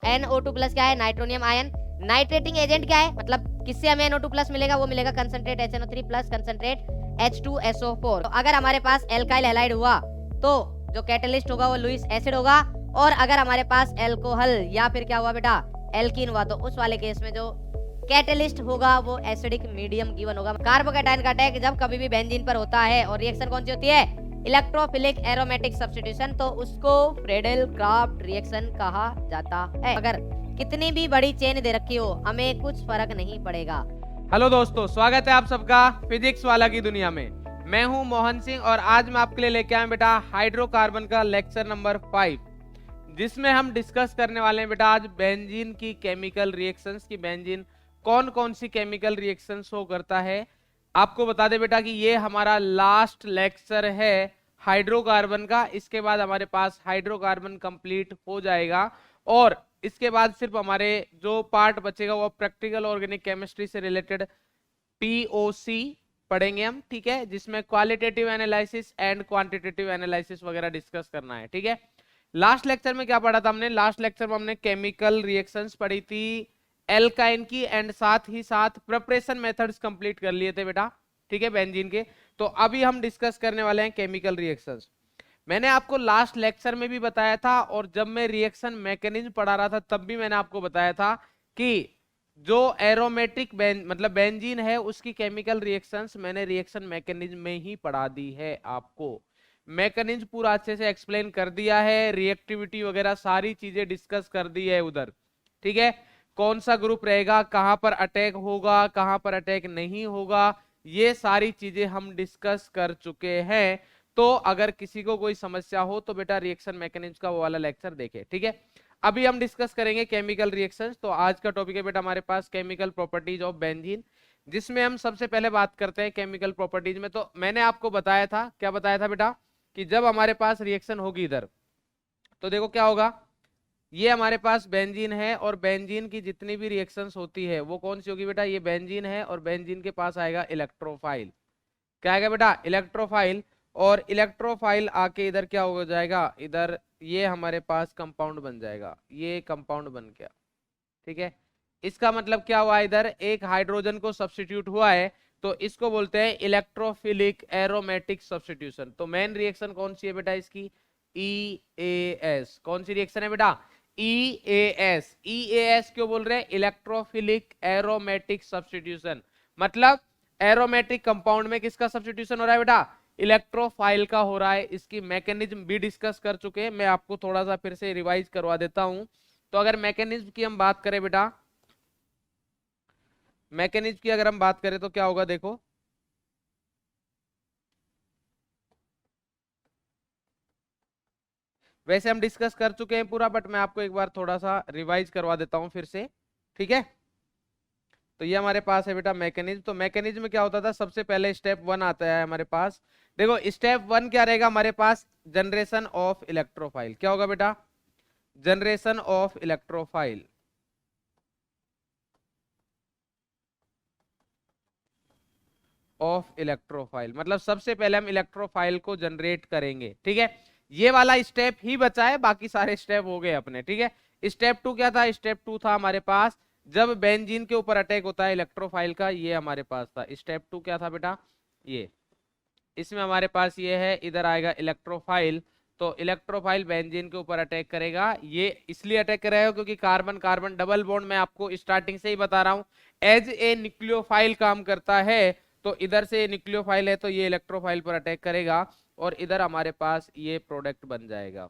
NO2 plus क्या है, nitronium ion. Nitrating agent क्या है, मतलब किससे हमें NO2 प्लस मिलेगा, वो मिलेगा concentrate HNO3 plus concentrate H2SO4। तो अगर हमारे पास एल्काइल हैलाइड हुआ तो जो कैटलिस्ट होगा वो लुईस एसिड होगा, और अगर हमारे पास एल्कोहल या फिर क्या हुआ बेटा, एल्कीन हुआ, तो उस वाले केस में जो कैटलिस्ट होगा वो एसिडिक मीडियम गिवन होगा। कार्बोकैटायन का अटैक जब कभी भी बेंजीन पर होता है और रिएक्शन कौन सी होती है, इलेक्ट्रोफिलिक एरोमेटिक सब्स्टिट्यूशन, तो उसको फ्रेडल क्राफ्ट रिएक्शन कहा जाता है। अगर कितनी भी बड़ी चेन दे रखी हो, हमें कुछ फर्क नहीं पड़ेगा। हेलो दोस्तों, स्वागत है आप सबका फिजिक्स वाला की दुनिया में। मैं हूं मोहन सिंह और आज मैं आपके लिए लेके आया बेटा हाइड्रोकार्बन का लेक्चर नंबर 5, जिसमें हम डिस्कस करने वाले हैं बेटा आज बेंजीन की केमिकल रिएक्शंस की। बेंजीन कौन कौन सी केमिकल रिएक्शंस शो करता है। आपको बता दे बेटा कि ये हमारा लास्ट लेक्चर है हाइड्रोकार्बन का। इसके बाद हमारे पास हाइड्रोकार्बन कंप्लीट हो जाएगा और इसके बाद सिर्फ हमारे जो पार्ट बचेगा वो प्रैक्टिकल ऑर्गेनिक केमिस्ट्री से रिलेटेड POC पढ़ेंगे हम, ठीक है, जिसमें qualitative analysis and quantitative analysis वगैरह डिस्कस करना है, ठीक है। लास्ट लेक्चर में क्या पढ़ा था हमने, लास्ट लेक्चर में हमने केमिकल रिएक्शंस पढ़ी थी एल्काइन की, एंड साथ ही साथ प्रिपरेशन मेथड्स कंप्लीट कर लिए थे बेटा, ठीक है, बेंजीन के। तो अभी हम डिस्कस करने वाले हैं केमिकल रिएक्शंस। मैंने आपको लास्ट लेक्चर में भी बताया था और जब मैं रिएक्शन मैकेनिज्म पढ़ा रहा था तब भी मैंने आपको बताया था कि जो एरोमेटिक मतलब बेंजीन है उसकी केमिकल रिएक्शंस मैंने रिएक्शन मैकेनिज्म में ही पढ़ा दी है। आपको मैकेनिज्म पूरा अच्छे से एक्सप्लेन कर दिया है, रिएक्टिविटी वगैरह सारी चीजें डिस्कस कर दी है उधर, ठीक है। कौन सा ग्रुप रहेगा, कहां पर अटैक होगा, कहां पर अटैक नहीं होगा, ये सारी चीजें हम डिस्कस कर चुके हैं। तो अगर किसी को कोई समस्या हो तो बेटा रिएक्शन मैकेनिज्म का वो वाला लेक्चर देखे, ठीक है। अभी हम डिस्कस करेंगे केमिकल रिएक्शंस। तो आज का टॉपिक है बेटा हमारे पास केमिकल प्रॉपर्टीज ऑफ बेंजीन, जिसमें हम सबसे पहले बात करते हैं केमिकल प्रॉपर्टीज में। तो मैंने आपको बताया था, क्या बताया था बेटा, कि जब हमारे पास रिएक्शन होगी इधर तो देखो क्या होगा, ये हमारे पास बेंजीन है और बेंजीन की जितनी भी रिएक्शंस होती है वो कौन सी होगी बेटा, ये बेंजीन है और बेंजीन के पास आएगा इलेक्ट्रोफाइल। क्या आएगा बेटा, इलेक्ट्रोफाइल। और इलेक्ट्रोफाइल आके इधर क्या हो जाएगा, इधर ये हमारे पास कंपाउंड बन जाएगा, ये कंपाउंड बन गया, ठीक है। इसका मतलब क्या हुआ, इधर एक हाइड्रोजन को सब्स्टिट्यूट हुआ है, तो इसको बोलते हैं इलेक्ट्रोफिलिक एरोमेटिक सब्स्टिट्यूशन। तो मेन रिएक्शन कौन सी है बेटा इसकी, EAS। कौन सी रिएक्शन है बेटा, EAS। EAS क्यों बोल रहे हैं, इलेक्ट्रोफिलिक एरोमेटिक सब्स्टिट्यूशन। मतलब एरोमेटिक कंपाउंड में किसका सब्स्टिट्यूशन हो रहा है बेटा, इलेक्ट्रोफाइल का हो रहा है। इसकी मैकेनिज्म भी डिस्कस कर चुके हैं, मैं आपको थोड़ा सा फिर से रिवाइज करवा देता हूं। तो अगर मैकेनिज्म की हम बात करें बेटा, मैकेनिज्म की अगर हम बात करें तो क्या होगा, देखो वैसे हम डिस्कस कर चुके हैं पूरा, बट मैं आपको एक बार थोड़ा सा रिवाइज करवा देता हूं फिर से, ठीक है। तो ये हमारे पास है बेटा मैकेनिज्म। तो मैकेनिज्म में क्या होता था, सबसे पहले स्टेप 1 आता है हमारे पास। देखो स्टेप 1 क्या रहेगा हमारे पास, जनरेशन ऑफ इलेक्ट्रोफाइल। क्या होगा बेटा, generation of electrophile. Of electrophile मतलब सबसे पहले हम इलेक्ट्रोफाइल को जनरेट करेंगे, ठीक है। ये वाला स्टेप ही बचा है, बाकी सारे स्टेप हो गए अपने, ठीक है। स्टेप 2 क्या था, स्टेप 2 था हमारे पास जब बेंजीन के ऊपर अटैक होता है इलेक्ट्रोफाइल का, ये हमारे पास था। स्टेप 2 क्या था बेटा, ये इसमें हमारे पास ये है, इधर आएगा इलेक्ट्रोफाइल। तो इलेक्ट्रोफाइल बेंजीन के ऊपर अटैक करेगा। ये इसलिए अटैक करेगा क्योंकि कार्बन कार्बन डबल बॉन्ड मैं आपको स्टार्टिंग से ही बता रहा हूं एज ए न्यूक्लियोफाइल काम करता है। तो इधर से न्यूक्लियोफाइल है तो ये इलेक्ट्रोफाइल पर अटैक करेगा और इधर हमारे पास ये प्रोडक्ट बन जाएगा,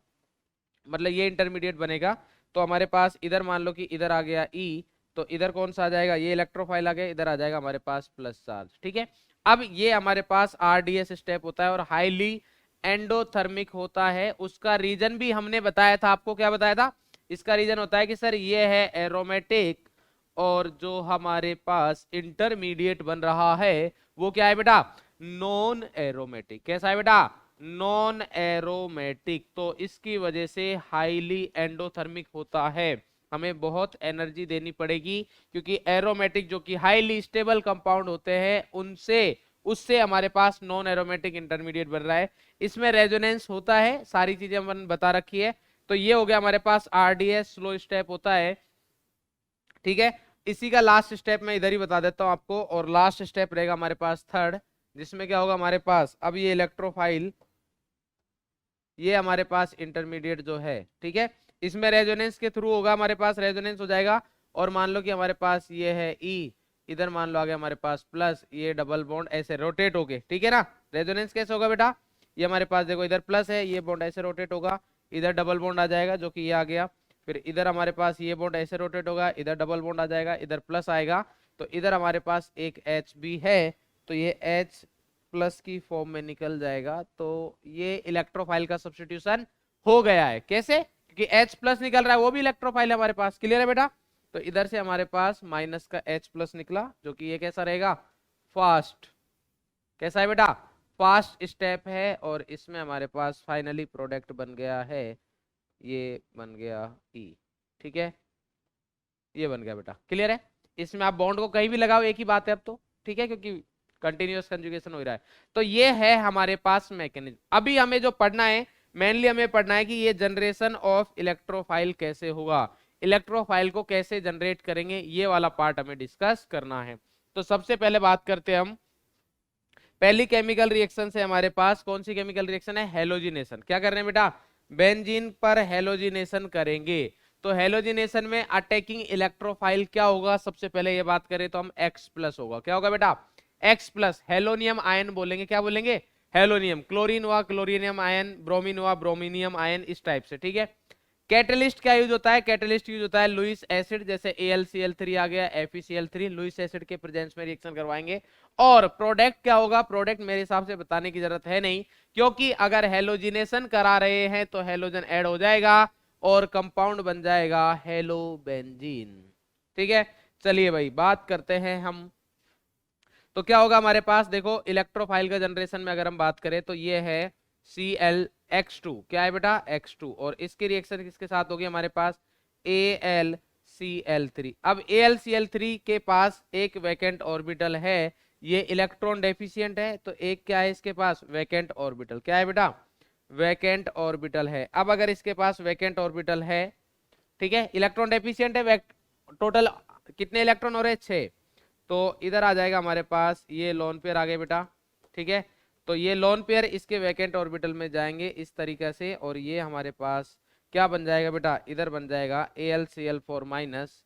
मतलब ये इंटरमीडिएट बनेगा। तो हमारे पास इधर मान लो कि इधर आ गया E, तो इधर कौन सा आ जाएगा, ये इलेक्ट्रोफाइल आ गया, इधर आ जाएगा हमारे पास प्लस चार्ज, ठीक है। अब ये हमारे पास RDS स्टेप होता है और हाईली एंडोथर्मिक होता है। उसका रीजन भी हमने बताया था आपको, क्या बताया था, इसका रीजन होता है कि सर ये है एरोमेटिक और जो हमारे पास इंटरमीडिएट बन रहा है वो क्या है बेटा, नॉन एरोमेटिक। कैसा है बेटा, नॉन एरोमेटिक। तो इसकी वजह से हाईली एंडोथर्मिक होता है, हमें बहुत एनर्जी देनी पड़ेगी क्योंकि एरोमेटिक जो कि हाईली स्टेबल कंपाउंड होते हैं उनसे उससे हमारे पास नॉन एरोमेटिक इंटरमीडिएट बन रहा है। इसमें रेजोनेंस होता है, सारी चीजें हमने बता रखी है, तो ये हो गया हमारे पास आरडीएस, स्लो स्टेप होता है, ठीक है। इसी का लास्ट स्टेप मैं इधर ही बता देता हूं आपको, और लास्ट स्टेप रहेगा हमारे पास थर्ड, जिसमें क्या होगा हमारे पास, अब ये इलेक्ट्रोफाइल, ये हमारे पास इंटरमीडिएट जो है, ठीक है, इसमें रेजोनेंस के थ्रू होगा, हमारे पास रेजोनेंस हो जाएगा, और मान लो कि हमारे पास ये है ई, इधर मान लो आ गया हमारे पास प्लस, ये डबल बॉन्ड ऐसे रोटेट हो गए, ठीक है ना। रेजोनेंस कैसे होगा बेटा, ये हमारे पास देखो इधर प्लस है, ये बॉन्ड ऐसे रोटेट होगा, इधर डबल बॉन्ड आ जाएगा जो कि ये आ गया, फिर इधर हमारे पास ये बॉन्ड ऐसे रोटेट होगा, इधर डबल बॉन्ड आ जाएगा, इधर प्लस आएगा, तो इधर हमारे पास एक एच भी है, तो ये एच प्लस की फॉर्म में निकल जाएगा, तो ये इलेक्ट्रोफाइल का सब्स्टिट्यूशन हो गया है। कैसे, क्योंकि H प्लस निकल रहा है, वो भी इलेक्ट्रोफाइल है हमारे पास, क्लियर है बेटा। तो इधर से हमारे पास माइनस का H प्लस निकला, जो कि ये कैसा रहेगा, फास्ट, कैसा है बेटा, फास्ट स्टेप है, और इसमें हमारे पास फाइनली प्रोडक्ट बन गया है, ये बन गया E, ठीक है, ये बन गया बेटा, क्लियर है। इसमें आप बॉन्ड को कहीं भी लगाओ एक ही बात है अब तो, ठीक है, क्योंकि कंटिन्यूअस कंजुगेशन हो रहा है। तो ये है हमारे पास मैकेनिज्म। अभी हमें जो पढ़ना है, मेनली हमें पढ़ना है कि ये जनरेशन ऑफ इलेक्ट्रोफाइल कैसे होगा, इलेक्ट्रोफाइल को कैसे जनरेट करेंगे, ये वाला पार्ट हमें डिस्कस करना है। तो सबसे पहले बात करते हैं हम पहली केमिकल रिएक्शन से, हमारे पास कौन सी केमिकल रिएक्शन है, हेलोजिनेशन। क्या कर रहे हैं बेटा, बेंजीन पर हेलोजिनेशन करेंगे। तो हेलोजिनेशन में अटैकिंग इलेक्ट्रोफाइल क्या होगा, सबसे पहले ये बात करें तो हम X प्लस होगा, क्या होगा बेटा, X प्लस, हेलोनियम आयन बोलेंगे, क्या बोलेंगे, हेलोनियम, क्लोरीन हुआ क्लोरीनियम आयन, ब्रोमीन हुआ ब्रोमीनियम आयन, इस टाइप से, ठीक है। कैटलिस्ट क्या यूज होता है, कैटलिस्ट यूज होता है लुइस एसिड, जैसे AlCl3 आ गया, FeCl3, लुइस एसिड के प्रेजेंस में रिएक्शन करवाएंगे। और प्रोडक्ट क्या होगा, प्रोडक्ट मेरे हिसाब से बताने की जरूरत है नहीं, क्योंकि अगर हेलोजिनेशन करा रहे हैं तो हेलोजन ऐड हो जाएगा और कंपाउंड बन जाएगा हेलोबेंजीन, ठीक है। चलिए भाई बात करते हैं हम, तो क्या होगा हमारे पास, देखो इलेक्ट्रोफाइल का जनरेशन में अगर हम बात करें तो ये है ClX2, क्या है बेटा, X2, और इसकी रिएक्शन किसके साथ होगी हमारे पास, AlCl3। अब AlCl3 के पास एक वैकेंट ऑर्बिटल है, ये इलेक्ट्रॉन डेफिशिएंट है, तो एक क्या है इसके पास, वैकेंट ऑर्बिटल, क्या है बेटा, वैकेंट ऑर्बिटल है। अब अगर इसके पास वैकेंट ऑर्बिटल है, ठीक है, इलेक्ट्रॉन डेफिशिएंट है, टोटल कितने इलेक्ट्रॉन हो रहे हैं, 6, तो इधर आ जाएगा हमारे पास ये लोन पेयर आ गए बेटा, ठीक है। तो ये लोन पेयर इसके वैकेंट ऑर्बिटल में जाएंगे इस तरीके से, और ये हमारे पास क्या बन जाएगा बेटा, इधर बन जाएगा AlCl4 minus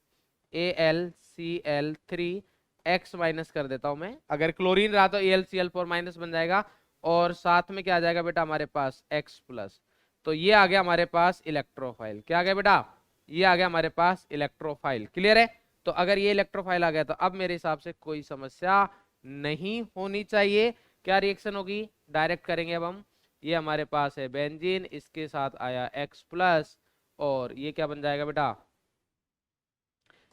AlCl3 X minus कर देता हूं मैं, अगर क्लोरीन रहा तो AlCl4 माइनस बन जाएगा, और साथ में क्या आ जाएगा बेटा हमारे पास X प्लस। तो ये आ गया हमारे पास इलेक्ट्रोफाइल, क्या आ गया बेटा, ये आ गया हमारे पास इलेक्ट्रोफाइल, क्लियर है। तो अगर ये इलेक्ट्रोफाइल आ गया तो अब मेरे हिसाब से कोई समस्या नहीं होनी चाहिए। क्या रिएक्शन होगी, डायरेक्ट करेंगे अब हम, ये हमारे पास है बेंजीन, इसके साथ आया X प्लस, और ये क्या बन जाएगा बेटा,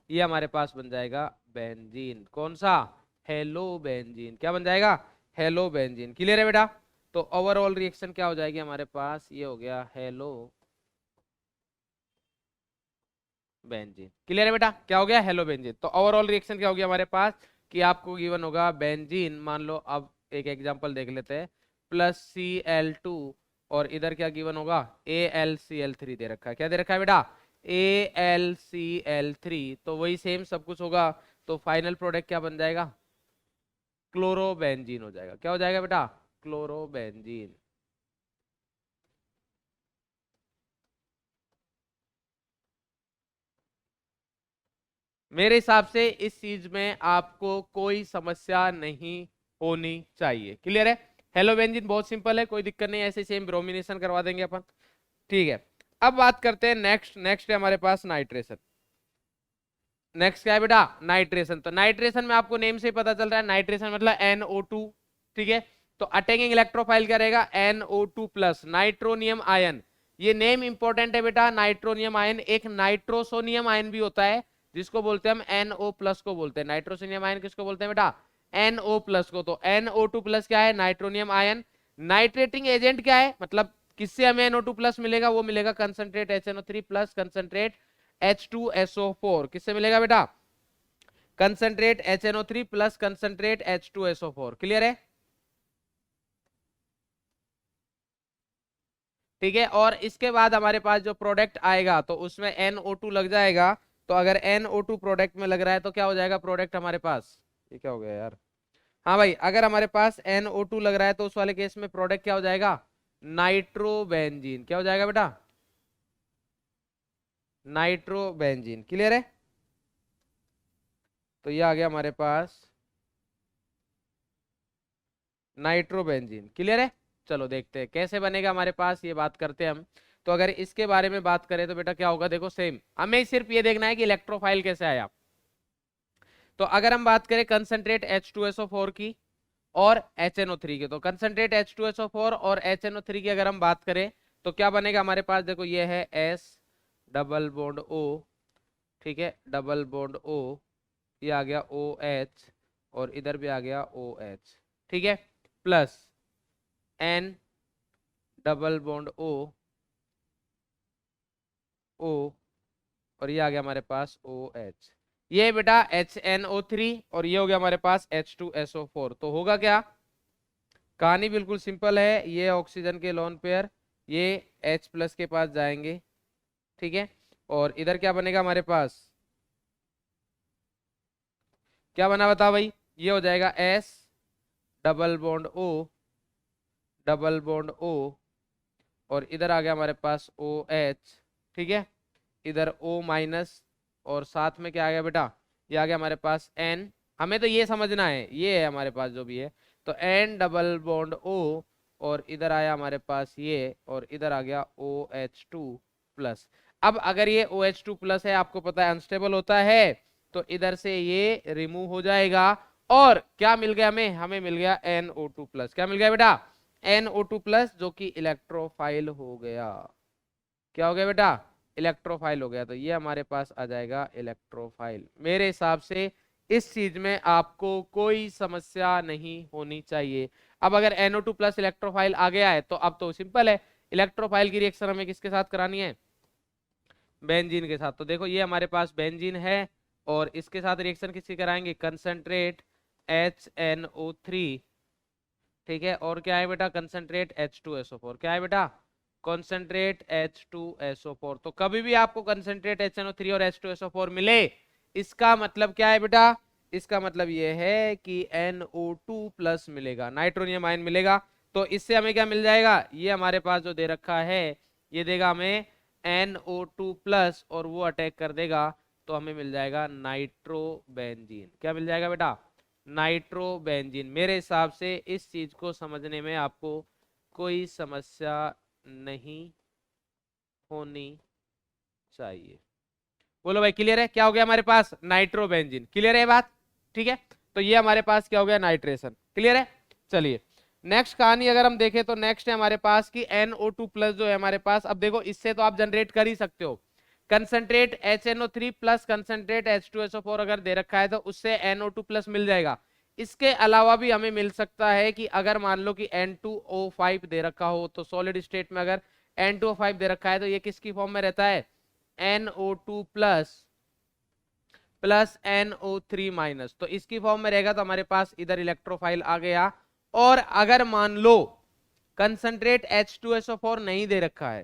ये हमारे पास बन जाएगा बेंजीन, कौन सा, हेलो बेंजीन, क्या बन जाएगा, हेलो बेंजीन, क्लियर है बेटा। तो ओवरऑल रिएक्शन क्या हो जाएगी हमारे पास, ये हो गया हेलो बेंजीन, क्लियर है बेटा, क्या हो गया, हेलो बेंजीन। तो ओवरऑल रिएक्शन क्या हो गया हमारे पास, कि आपको गिवन होगा बेंजीन, मान लो अब एक एग्जांपल देख लेते हैं, प्लस Cl2, और इधर क्या गिवन होगा, AlCl3 दे रखा है, क्या दे रखा है बेटा, AlCl3, तो वही सेम सब कुछ होगा, तो फाइनल प्रोडक्ट क्या बन जाएगा, क्लोरोबेंजीन हो जाएगा, क्या हो जाएगा बेटा, क्लोरोबेंजीन। मेरे हिसाब से इस चीज में आपको कोई समस्या नहीं होनी चाहिए, क्लियर है। हेलोबेंजीन बहुत सिंपल है, कोई दिक्कत नहीं, ऐसे सेम ब्रोमिनेशन करवा देंगे अपन, ठीक है। अब बात करते हैं नेक्स्ट है हमारे पास नाइट्रेशन। नेक्स्ट क्या है बेटा, नाइट्रेशन। तो नाइट्रेशन में आपको नेम से ही पता चल रहा है, नाइट्रेशन मतलब NO2, ठीक है। तो अटैकिंग इलेक्ट्रोफाइल क्या रहेगा, NO2 प्लस, नाइट्रोनियम आयन। ये नेम इंपॉर्टेंट है बेटा, नाइट्रोनियम आयन, एक नाइट्रोसोनियम आयन भी होता है जिसको बोलते हैं हम NO प्लस को बोलते हैं, नाइट्रोसोनियम आयन किसको बोलते हैं बेटा, NO प्लस को। तो NO2 प्लस क्या है, नाइट्रोनियम आयन। नाइट्रेटिंग एजेंट क्या है, मतलब किससे हमें NO2 प्लस मिलेगा, वो मिलेगा concentrate HNO3 plus concentrate H2SO4, किससे मिलेगा बेटा, concentrate HNO3 plus concentrate H2SO4, clear है। ठीक है। और इसके बाद हमारे पास जो प्रोडक्ट आएगा तो उसमें NO2 लग जाएगा। तो अगर NO2 प्रोडक्ट में लग रहा है तो क्या हो जाएगा प्रोडक्ट हमारे पास, ये क्या हो गया यार, हाँ भाई, अगर हमारे पास NO2 लग रहा है तो उस वाले केस में प्रोडक्ट क्या हो जाएगा, नाइट्रोबेंजीन। क्या हो जाएगा बेटा, नाइट्रोबेंजीन। क्लियर है। तो ये आ गया हमारे पास नाइट्रोबेंजीन। क्लियर है। चलो देखते हैं कैसे बनेगा हमारे पास, ये बात करते हैं हम। तो अगर इसके बारे में बात करें तो बेटा क्या होगा, देखो सेम, हमें सिर्फ ये देखना है कि इलेक्ट्रोफाइल कैसे आया। तो अगर हम बात करें कंसंट्रेट H2SO4 की और HNO3 की, तो कंसंट्रेट H2SO4 और HNO3 की अगर हम बात करें तो क्या बनेगा हमारे पास, देखो ये है S डबल बॉन्ड O, ठीक है, डबल बॉन्ड O, ये आ गया OH और इधर भी आ गया OH, ठीक है, plus N double bond O, O और ये आ गया हमारे पास OH। ये बेटा HNO3 और ये हो गया हमारे पास H2SO4। तो होगा क्या, कहानी बिल्कुल सिंपल है, ये ऑक्सीजन के लोन पेयर ये H प्लस के पास जाएंगे, ठीक है, और इधर क्या बनेगा हमारे पास, क्या बना बता भाई, ये हो जाएगा S double bond O, double bond O और इधर आ गया हमारे पास OH, ठीक है, इधर O माइनस और साथ में क्या आ गया बेटा, ये आ गया हमारे पास N। हमें तो ये समझना है, ये है हमारे पास जो भी है, तो N डबल बॉन्ड O और इधर आया हमारे पास ये और इधर आ गया OH2 प्लस। अब अगर ये OH2 प्लस है, आपको पता है अनस्टेबल होता है, तो इधर से ये रिमूव हो जाएगा और क्या मिल गया हमें, हमें मिल गया NO2 प्लस। क्या मिल गया बेटा, NO2 प्लस, जो कि इलेक्ट्रोफाइल हो गया। क्या हो गया बेटा, इलेक्ट्रोफाइल हो गया। तो ये हमारे पास आ जाएगा इलेक्ट्रोफाइल। मेरे हिसाब से इस चीज में आपको कोई समस्या नहीं होनी चाहिए। अब अगर NO2 प्लस इलेक्ट्रोफाइल आ गया है तो अब तो सिंपल है, इलेक्ट्रोफाइल की रिएक्शन हमें किसके साथ करानी है, बेंजीन के साथ। तो देखो ये हमारे पास बेंजीन है और इसके साथ रिएक्शन किसकी कराएंगे, कंसंट्रेट HNO3, ठीक है, और क्या है बेटा, कंसंट्रेट H2SO4। क्या है बेटा, कंसंट्रेट H2SO4। तो कभी भी आपको कंसंट्रेट HNO3 और H2SO4 मिले, इसका मतलब क्या है बेटा, इसका मतलब ये है कि NO2 प्लस मिलेगा, नाइट्रोनियम आयन मिलेगा। तो इससे हमें क्या मिल जाएगा, ये हमारे पास जो दे रखा है ये देगा हमें NO2 प्लस और वो अटैक कर देगा तो हमें मिल जाएगा नाइट्रोबेंजीन। क्या मिल जाएगा बेटा, नाइट्रोबेंजीन। मेरे हिसाब से इस चीज को समझने में आपको कोई समस्या नहीं होनी चाहिए। बोलो भाई क्लियर है, क्या हो गया हमारे पास, नाइट्रोबेंजीन। क्लियर है बात, ठीक है। तो ये हमारे पास क्या हो गया, नाइट्रेशन। क्लियर है। चलिए नेक्स्ट कहानी अगर हम देखें तो नेक्स्ट है हमारे पास की NO2 प्लस जो है हमारे पास। अब देखो इससे तो आप जनरेट कर ही सकते हो, concentrate HNO3 plus concentrate H2SO4 अगर दे रखा है तो उससे NO2 प्लस मिल जाएगा। इसके अलावा भी हमें मिल सकता है कि अगर मान लो कि N2O5 दे रखा हो, तो सॉलिड स्टेट में अगर N2O5 दे रखा है तो ये किसकी फॉर्म में रहता है, NO2 plus plus NO3 minus. तो इसकी फॉर्म में रहेगा तो हमारे पास इधर इलेक्ट्रोफाइल आ गया। और अगर मान लो कंसंट्रेट H2SO4 नहीं दे रखा है,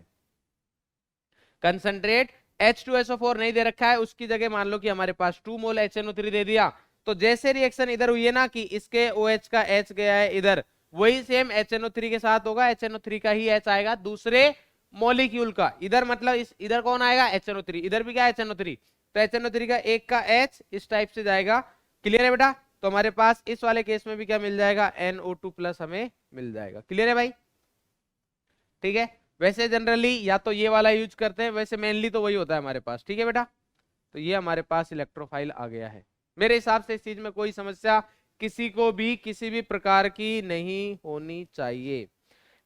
कंसंट्रेट H2SO4 नहीं दे रखा है, उसकी जगह मान लो कि हमारे पास 2 मोल HNO3 दे दिया, तो जैसे रिएक्शन इधर हुई है ना कि इसके OH का H गया है इधर, वही सेम HNO3 के साथ होगा, HNO3 का ही H आएगा दूसरे मॉलिक्यूल का इधर, मतलब इस इधर कौन आएगा, HNO3, इधर भी क्या HNO3, तो HNO3 का एक का H इस टाइप से जाएगा। क्लियर है बेटा। तो हमारे पास इस वाले केस में भी क्या मिल जाएगा, NO2 प्लस हमें मिल जाएगा। क्लियर है भाई, ठीक है। वैसे जनरली या तो ये वाला यूज करते हैं, वैसे मेनली तो वही होता है हमारे पास, ठीक है बेटा। तो ये हमारे पास इलेक्ट्रोफाइल आ गया है। मेरे हिसाब से इस चीज में कोई समस्या किसी को भी किसी भी प्रकार की नहीं होनी चाहिए।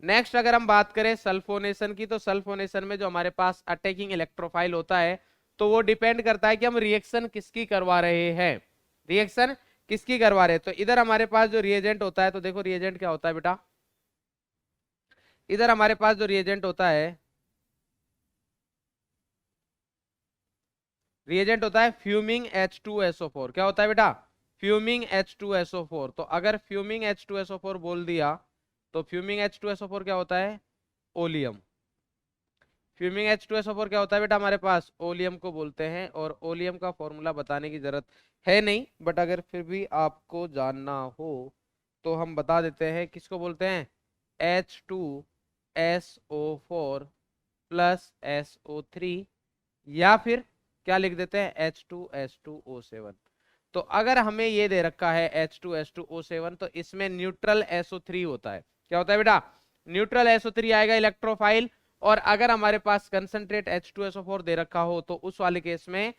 नेक्स्ट अगर हम बात करें सल्फोनेशन की, तो सल्फोनेशन में जो हमारे पास अटैकिंग इलेक्ट्रोफाइल होता है तो वो डिपेंड करता है कि हम रिएक्शन किसकी करवा रहे हैं, रिएक्शन किसकी करवा रहे हैं। तो इधर हमारे पास जो रिएजेंट होता है, तो देखो रिएजेंट क्या होता है बेटा, इधर हमारे पास जो रिएजेंट होता है, रिएजेंट होता है फ्यूमिंग H2SO4। क्या होता है बेटा, फ्यूमिंग H2SO4। तो अगर फ्यूमिंग H2SO4 बोल दिया तो फ्यूमिंग H2SO4 क्या होता है, ओलियम। फ्यूमिंग H2SO4 क्या होता है बेटा हमारे पास, ओलियम को बोलते हैं। और ओलियम का फॉर्मूला बताने की जरूरत है नहीं, बट अगर फिर भी आपको जानना हो तो हम बता देते हैं। किसको बोलते हैं, H2SO4 प्लस SO3, या फिर क्या लिख देते हैं, H2H2O7। तो अगर हमें ये दे रखा है H2H2O7, तो इसमें न्यूट्रल SO3 होता है। क्या होता है बेटा, न्यूट्रल SO3 आएगा इलेक्ट्रोफाइल। और अगर हमारे पास कंसंट्रेट H2SO4 दे रखा हो तो उस वाले केस में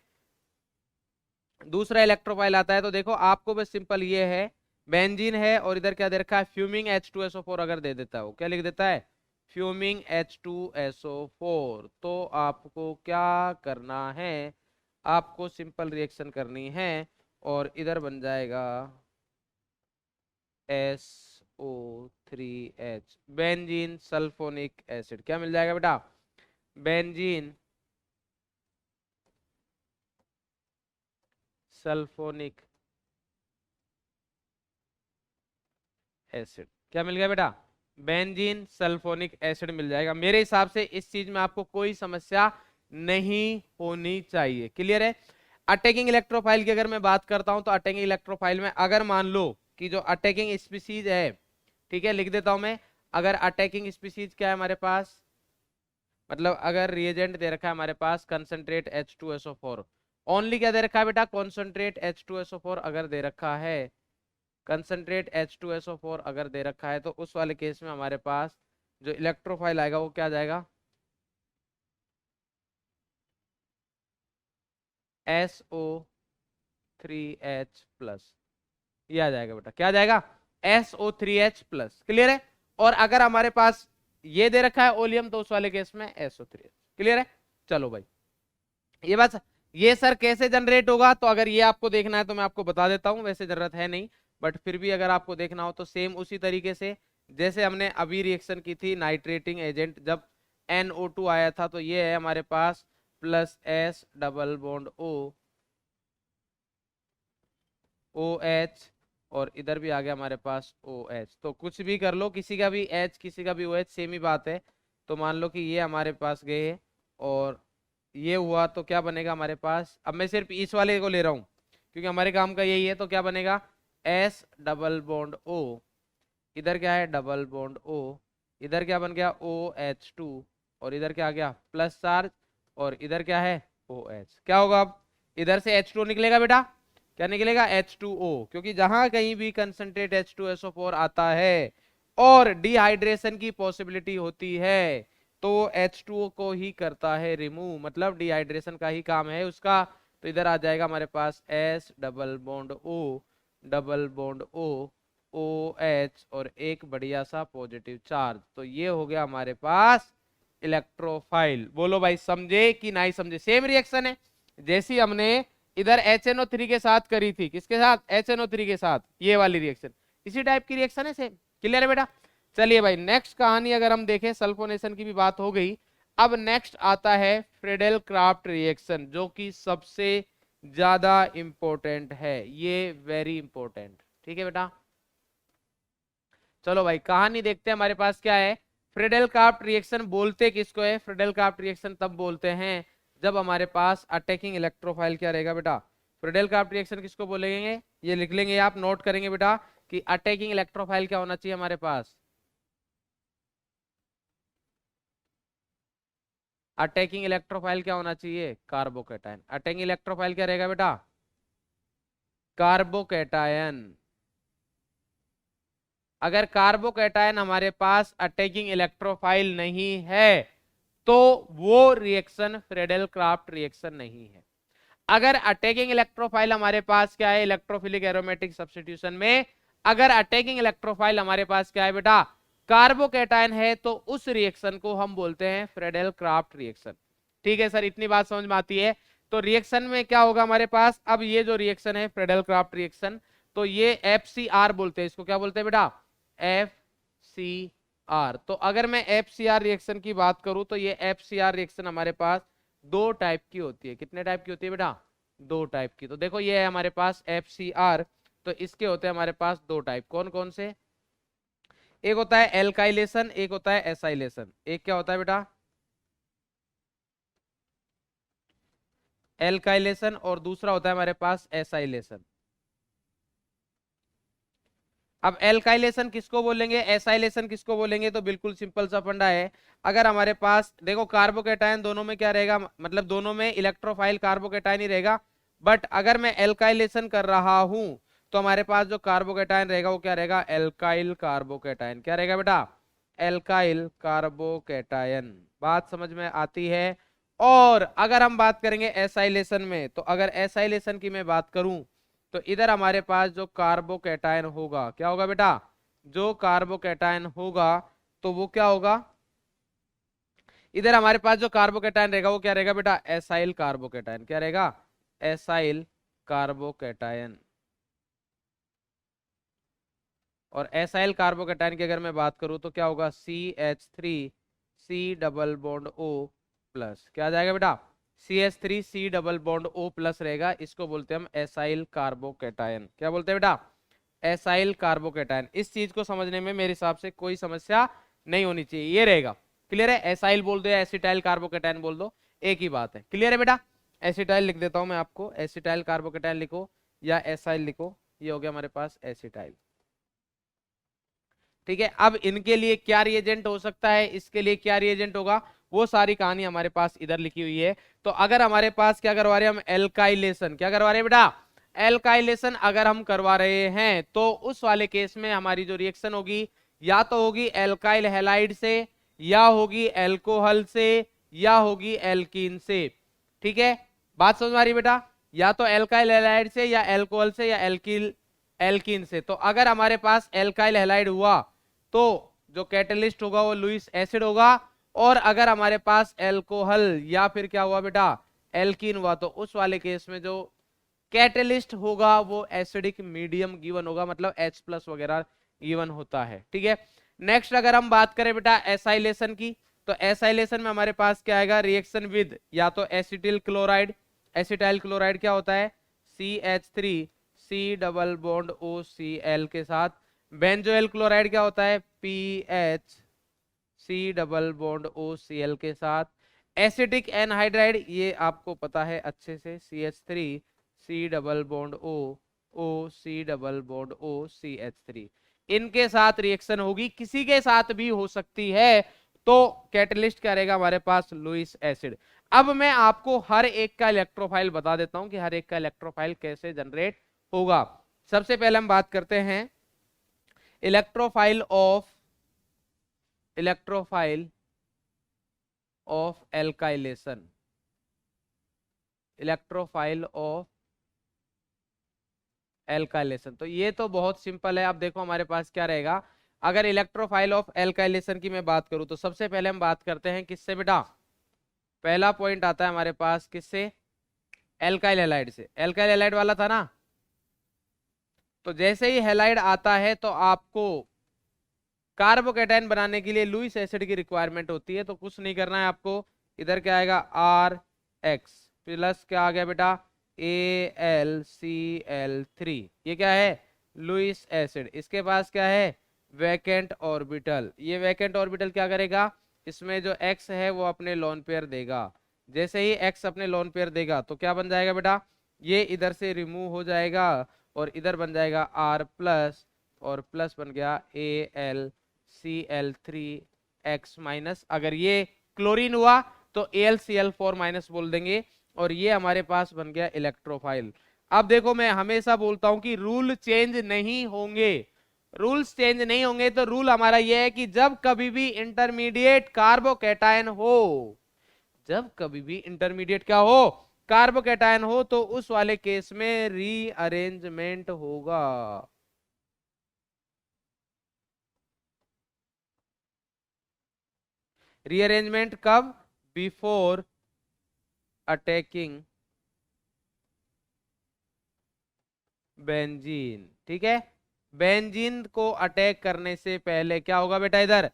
दूसरा इलेक्ट्रोफाइल आता है। तो देखो आपको बस सिंपल ये है, बेंजीन है और इधर क्या दे रखा है, फ्यूमिंग H2SO4 अगर दे देता है, वो क्या लिख देता है, फ्यूमिंग H2SO4। तो आपको क्या करना है, आपको सिंपल रिएक्शन करनी है और इधर बन जाएगा SO3H, बेंजीन सल्फोनिक एसिड। क्या मिल जाएगा बेटा, बेंजीन सल्फोनिक एसिड। क्या मिल गया बेटा, बेंजीन सल्फोनिक एसिड मिल जाएगा। मेरे हिसाब से इस चीज में आपको कोई समस्या नहीं होनी चाहिए। क्लियर है। अटैकिंग इलेक्ट्रोफाइल की अगर मैं बात करता हूं तो अटैकिंग इलेक्ट्रोफाइल में अगर मान लो कि जो अटैकिंग स्पीसीज है, ठीक है, लिख देता हूं मैं। अगर अटैकिंग स्पीसीज क्या है हमारे पास, मतलब अगर रिएजेंट दे रखा है हमारे पास कंसंट्रेट H2SO4, ओनली क्या दे रखा है बेटा, कॉन्सेंट्रेट H2SO4 अगर दे रखा है, कंसंट्रेट H2SO4 अगर दे रखा है, तो उस वाले केस में हमारे पास जो इलेक्ट्रोफाइल आएगा वो क्या जाएगा, SO3H प्लस। ये आ जाएगा बेटा, क्या आ जाएगा, SO3H प्लस। क्लियर है। और अगर हमारे पास ये दे रखा है ओलियम, तो उस वाले केस में SO3H। क्लियर है। चलो भाई, ये बस, ये सर कैसे जनरेट होगा, तो अगर ये आपको देखना है तो मैं आपको बता देता हूं, वैसे जरूरत है नहीं, बट फिर भी अगर आपको देखना हो तो सेम उसी तरीके से जैसे हमने अभी रिएक्शन की थी नाइट्रेटिंग एजेंट, जब NO2 आया था, तो ये है हमारे पास plus S double bond OH, और इधर भी आ गया हमारे पास OH। तो कुछ भी कर लो, किसी का भी H किसी का भी OH सेम ही बात है। तो मान लो कि ये हमारे पास गए और ये हुआ, तो क्या बनेगा हमारे पास, अब मैं सिर्फ इस वाले को ले रहा हूँ क्योंकि हमारे काम का यही है। तो क्या बनेगा, S डबल बॉन्ड O, इधर क्या है डबल बॉन्ड O, इधर क्या बन गया OH2, और इधर क्या आ गया प्लस चार्ज, और इधर क्या है OH। क्या होगा अब, इधर से H2 निकलेगा बेटा, क्या निकलेगा H2O, क्योंकि जहां कहीं भी कंसंट्रेट H2SO4 आता है और डिहाइड्रेशन की पॉसिबिलिटी होती है, तो H2O को ही करता है रिमूव, मतलब डिहाइड्रेशन का ही काम है उसका। तो इधर आ जाएगा हमारे पास S double bond O double bond O OH और एक बढ़िया सा पॉजिटिव चार्ज। तो ये हो गया हमारे पास इलेक्ट्रोफाइल। बोलो भाई समझे कि नहीं समझे। सेम रिएक्शन है जैसी हमने इधर HNO3 के साथ करी थी, किसके साथ, HNO3 के साथ, ये वाली रिएक्शन इसी टाइप की रिएक्शन है सेम। क्लियर है बेटा। चलिए भाई नेक्स्ट कहानी अगर हम देखें, सल्फोनेशन की भी बात हो गई, अब नेक्स्ट आता है फ्रेडेल क्राफ्ट रिएक्शन, जो कि सबसे ज्यादा इंपॉर्टेंट है, ये वेरी इंपॉर्टेंट। ठीक है बेटा, चलो भाई कहानी देखते हैं हमारे पास क्या है। फ्रेडेल क्राफ्ट रिएक्शन बोलते किसको है, फ्रेडेल क्राफ्ट रिएक्शन तब बोलते हैं जब हमारे पास अटैकिंग इलेक्ट्रोफाइल क्या रहेगा बेटा, फ्रेडेल क्राफ्ट रिएक्शन किसको बोलेंगे, ये लिख लेंगे आप, नोट करेंगे बेटा कि अटैकिंग इलेक्ट्रोफाइल क्या होना चाहिए हमारे पास, अटैकिंग इलेक्ट्रोफाइल क्या होना चाहिए, कार्बोकैटायन। अटैकिंग इलेक्ट्रोफाइल क्या रहेगा बेटा, कार्बोकैटायन। अगर कार्बोकैटायन हमारे पास अटैकिंग इलेक्ट्रोफाइल नहीं है तो वो रिएक्शन फ्रेडेल क्राफ्ट रिएक्शन नहीं है। अगर अटैकिंग इलेक्ट्रोफाइल हमारे पास क्या है, इलेक्ट्रोफिलिक एरोमेटिक सब्स्टिट्यूशन में अगर अटैकिंग इलेक्ट्रोफाइल हमारे पास क्या है बेटा, कार्बोकैटायन है, तो उस रिएक्शन को हम बोलते हैं फ्रेडेल क्राफ्ट रिएक्शन। ठीक है सर, इतनी बात समझ में आती है। तो रिएक्शन में क्या होगा हमारे पास, अब ये जो रिएक्शन है फ्रेडेल क्राफ्ट रिएक्शन, तो ये FCR बोलते हैं, इसको क्या बोलते हैं बेटा, FCR। तो अगर मैं FCR रिएक्शन की बात करूं तो ये FCR रिएक्शन हमारे पास दो टाइप की होती है। कितने टाइप की होती है बेटा, दो टाइप की। तो देखो ये है हमारे पास FCR, तो इसके होते हैं हमारे पास दो टाइप, कौन कौन से, एक होता है एल्काइलेशन, एक होता है एसाइलेशन। एक क्या होता है बेटा, एल्काइलेशन और दूसरा होता है हमारे पास एसाइलेशन। अब एल्काइलेशन किसको बोलेंगे, एसाइलेशन किसको बोलेंगे, तो बिल्कुल सिंपल सा फंडा है। अगर हमारे पास देखो कार्बोकेटायन दोनों में क्या रहेगा, मतलब दोनों में इलेक्ट्रोफाइल कार्बोकेटायन ही रहेगा, बट अगर मैं एल्काइलेशन कर रहा हूं तो हमारे पास जो कार्बोकेटायन रहेगा वो क्या रहेगा, एल्काइल कार्बोकेटायन। क्या रहेगा बेटा, एल्काइल कार्बोकेटायन। बात समझ में आती है। और अगर हम बात करेंगे एसाइलेशन में, तो अगर एसाइलेशन की मैं बात करूं तो इधर हमारे पास जो कार्बोकेटायन होगा, क्या होगा बेटा, जो कार्बोकेटायन होगा तो वो क्या होगा, इधर हमारे पास जो कार्बोकेटायन रहेगा वो क्या रहेगा बेटा, एसाइल कार्बोकेटायन। क्या रहेगा, एसाइल कार्बोकेटायन। और एसाइल कार्बोकेटायन की अगर मैं बात करूं तो क्या होगा, CH3 C double bond O plus. क्या आ जाएगा बेटा, CH3 C double bond O plus रहेगा। इसको बोलते हैं हम एसाइल कार्बोकेटायन। क्या बोलते हैं बेटा, एसाइल कार्बोकेटायन। इस चीज को समझने में मेरे हिसाब से कोई समस्या नहीं होनी चाहिए, ये रहेगा क्लियर है। एसाइल बोल दो या एसिटाइल कार्बोकेटायन बोल दो, एक ही बात है। क्लियर है बेटा, एसिटाइल लिख देता हूं मैं आपको, एसिटाइल कार्बोकेटायन लिखो या एसाइल लिखो, ये हो गया हमारे पास एसिटाइल। ठीक है, अब इनके लिए क्या रिएजेंट हो सकता है, इसके लिए क्या रिएजेंट होगा, वो सारी कहानी हमारे पास इधर लिखी हुई है। तो अगर हमारे पास क्या करवा रहे हैं हम, एल्काइलेशन। क्या करवा रहे हैं बेटा, एल्काइलेशन अगर हम करवा रहे हैं तो उस वाले केस में हमारी जो रिएक्शन होगी या तो होगी एल्काइल हैलाइड से, या होगी एल्कोहल से, या होगी एल्कीन से। ठीक है, बात समझ में आ रही बेटा, या तो एल्काइल हैलाइड से या एल्कोहल से या एल्कीन से। तो अगर हमारे पास एल्काइल हैलाइड हुआ तो जो कैटलिस्ट होगा वो लुईस एसिड होगा, और अगर हमारे पास एल्कोहल या फिर क्या हुआ बेटा, एल्कीन हुआ, तो उस वाले केस में जो कैटलिस्ट होगा वो एसिडिक मीडियम गिवन होगा, मतलब H+ वगैरह गिवन होता है। ठीक है, नेक्स्ट अगर हम बात करें बेटा एसाइलेशन की, तो एसाइलेशन में हमारे पास क्या आएगा, रिएक्शन विद या तो एसिटिल क्लोराइड, एसिटाइल क्लोराइड क्या होता है, CH3 C double bond OCl के साथ। बेंजोइल क्लोराइड क्या होता है, PH C double bond OCl के साथ। एसिटिक एनहाइड्राइड ये आपको पता है अच्छे से, CH3 C double bond O C double bond OCH3। इनके साथ रिएक्शन होगी, किसी के साथ भी हो सकती है, तो कैटलिस्ट क्या रहेगा हमारे पास, लुईस एसिड। अब मैं आपको हर एक का इलेक्ट्रोफाइल बता देता हूं कि हर एक का इलेक्ट्रोफाइल कैसे जनरेट होगा। सबसे पहले हम बात करते हैं electrophile of alkylation. Electrophile of alkylation, तो ये तो बहुत सिंपल है। अब देखो हमारे पास क्या रहेगा, अगर इलेक्ट्रोफाइल ऑफ एल्काइलेशन की मैं बात करूं तो सबसे पहले हम बात करते हैं किससे बेटा, पहला पॉइंट आता है हमारे पास किससे, एल्काइल हैलाइड से। एल्काइल हैलाइड वाला था ना, तो जैसे ही हैलाइड आता है तो आपको कार्बोकेटायन बनाने के लिए लुईस एसिड की रिक्वायरमेंट होती है। तो कुछ नहीं करना है आपको, इधर क्या आएगा RX प्लस क्या आ गया बेटा, AlCl3। ये क्या है, लुईस एसिड। इसके पास क्या है, वैकेंट ऑर्बिटल। ये वैकेंट ऑर्बिटल क्या करेगा, इसमें जो X है वो अपने लोन पेयर देगा। जैसे ही X अपने लोन पेयर देगा तो क्या बन जाएगा बेटा, ये इधर से रिमूव हो जाएगा और इधर बन जाएगा R+, और प्लस बन गया AlCl3X-। अगर ये क्लोरीन हुआ तो AlCl4- बोल देंगे, और ये हमारे पास बन गया इलेक्ट्रोफाइल। अब देखो मैं हमेशा बोलता हूं कि रूल चेंज नहीं होंगे, रूल्स चेंज नहीं होंगे। तो रूल हमारा ये है कि जब कभी भी इंटरमीडिएट कार्बोकेटायन हो, जब कभी भी इंटरमीडिएट क्या हो, कार्बोकेटायन हो, तो उस वाले केस में रीअरेंजमेंट होगा। रीअरेंजमेंट कब, बिफोर अटैकिंग बेंजीन। ठीक है, बेंजीन को अटैक करने से पहले क्या होगा बेटा, इधर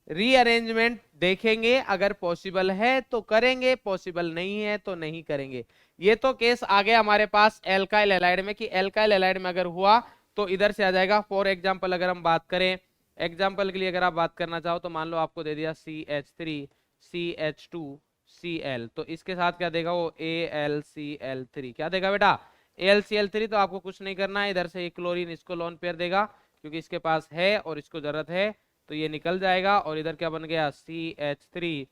रीअरेंजमेंट देखेंगे, अगर पॉसिबल है तो करेंगे, पॉसिबल नहीं है तो नहीं करेंगे। ये तो केस आ गया हमारे पास एल्काइल हैलाइड में, कि एल्काइल हैलाइड में अगर हुआ तो इधर से आ जाएगा। फॉर एग्जांपल अगर हम बात करें, एग्जांपल के लिए अगर आप बात करना चाहो तो मान लो आपको दे दिया CH3 CH2 Cl, तो इसके साथ क्या देगा वो AlCl3, क्या देगा बेटा AlCl3। तो आपको कुछ नहीं करना है, इधर से एक क्लोरीन इसको लोन पेयर देगा क्योंकि इसके पास है और इसको जरूरत है, तो ये निकल जाएगा। और इधर क्या बन गया CH3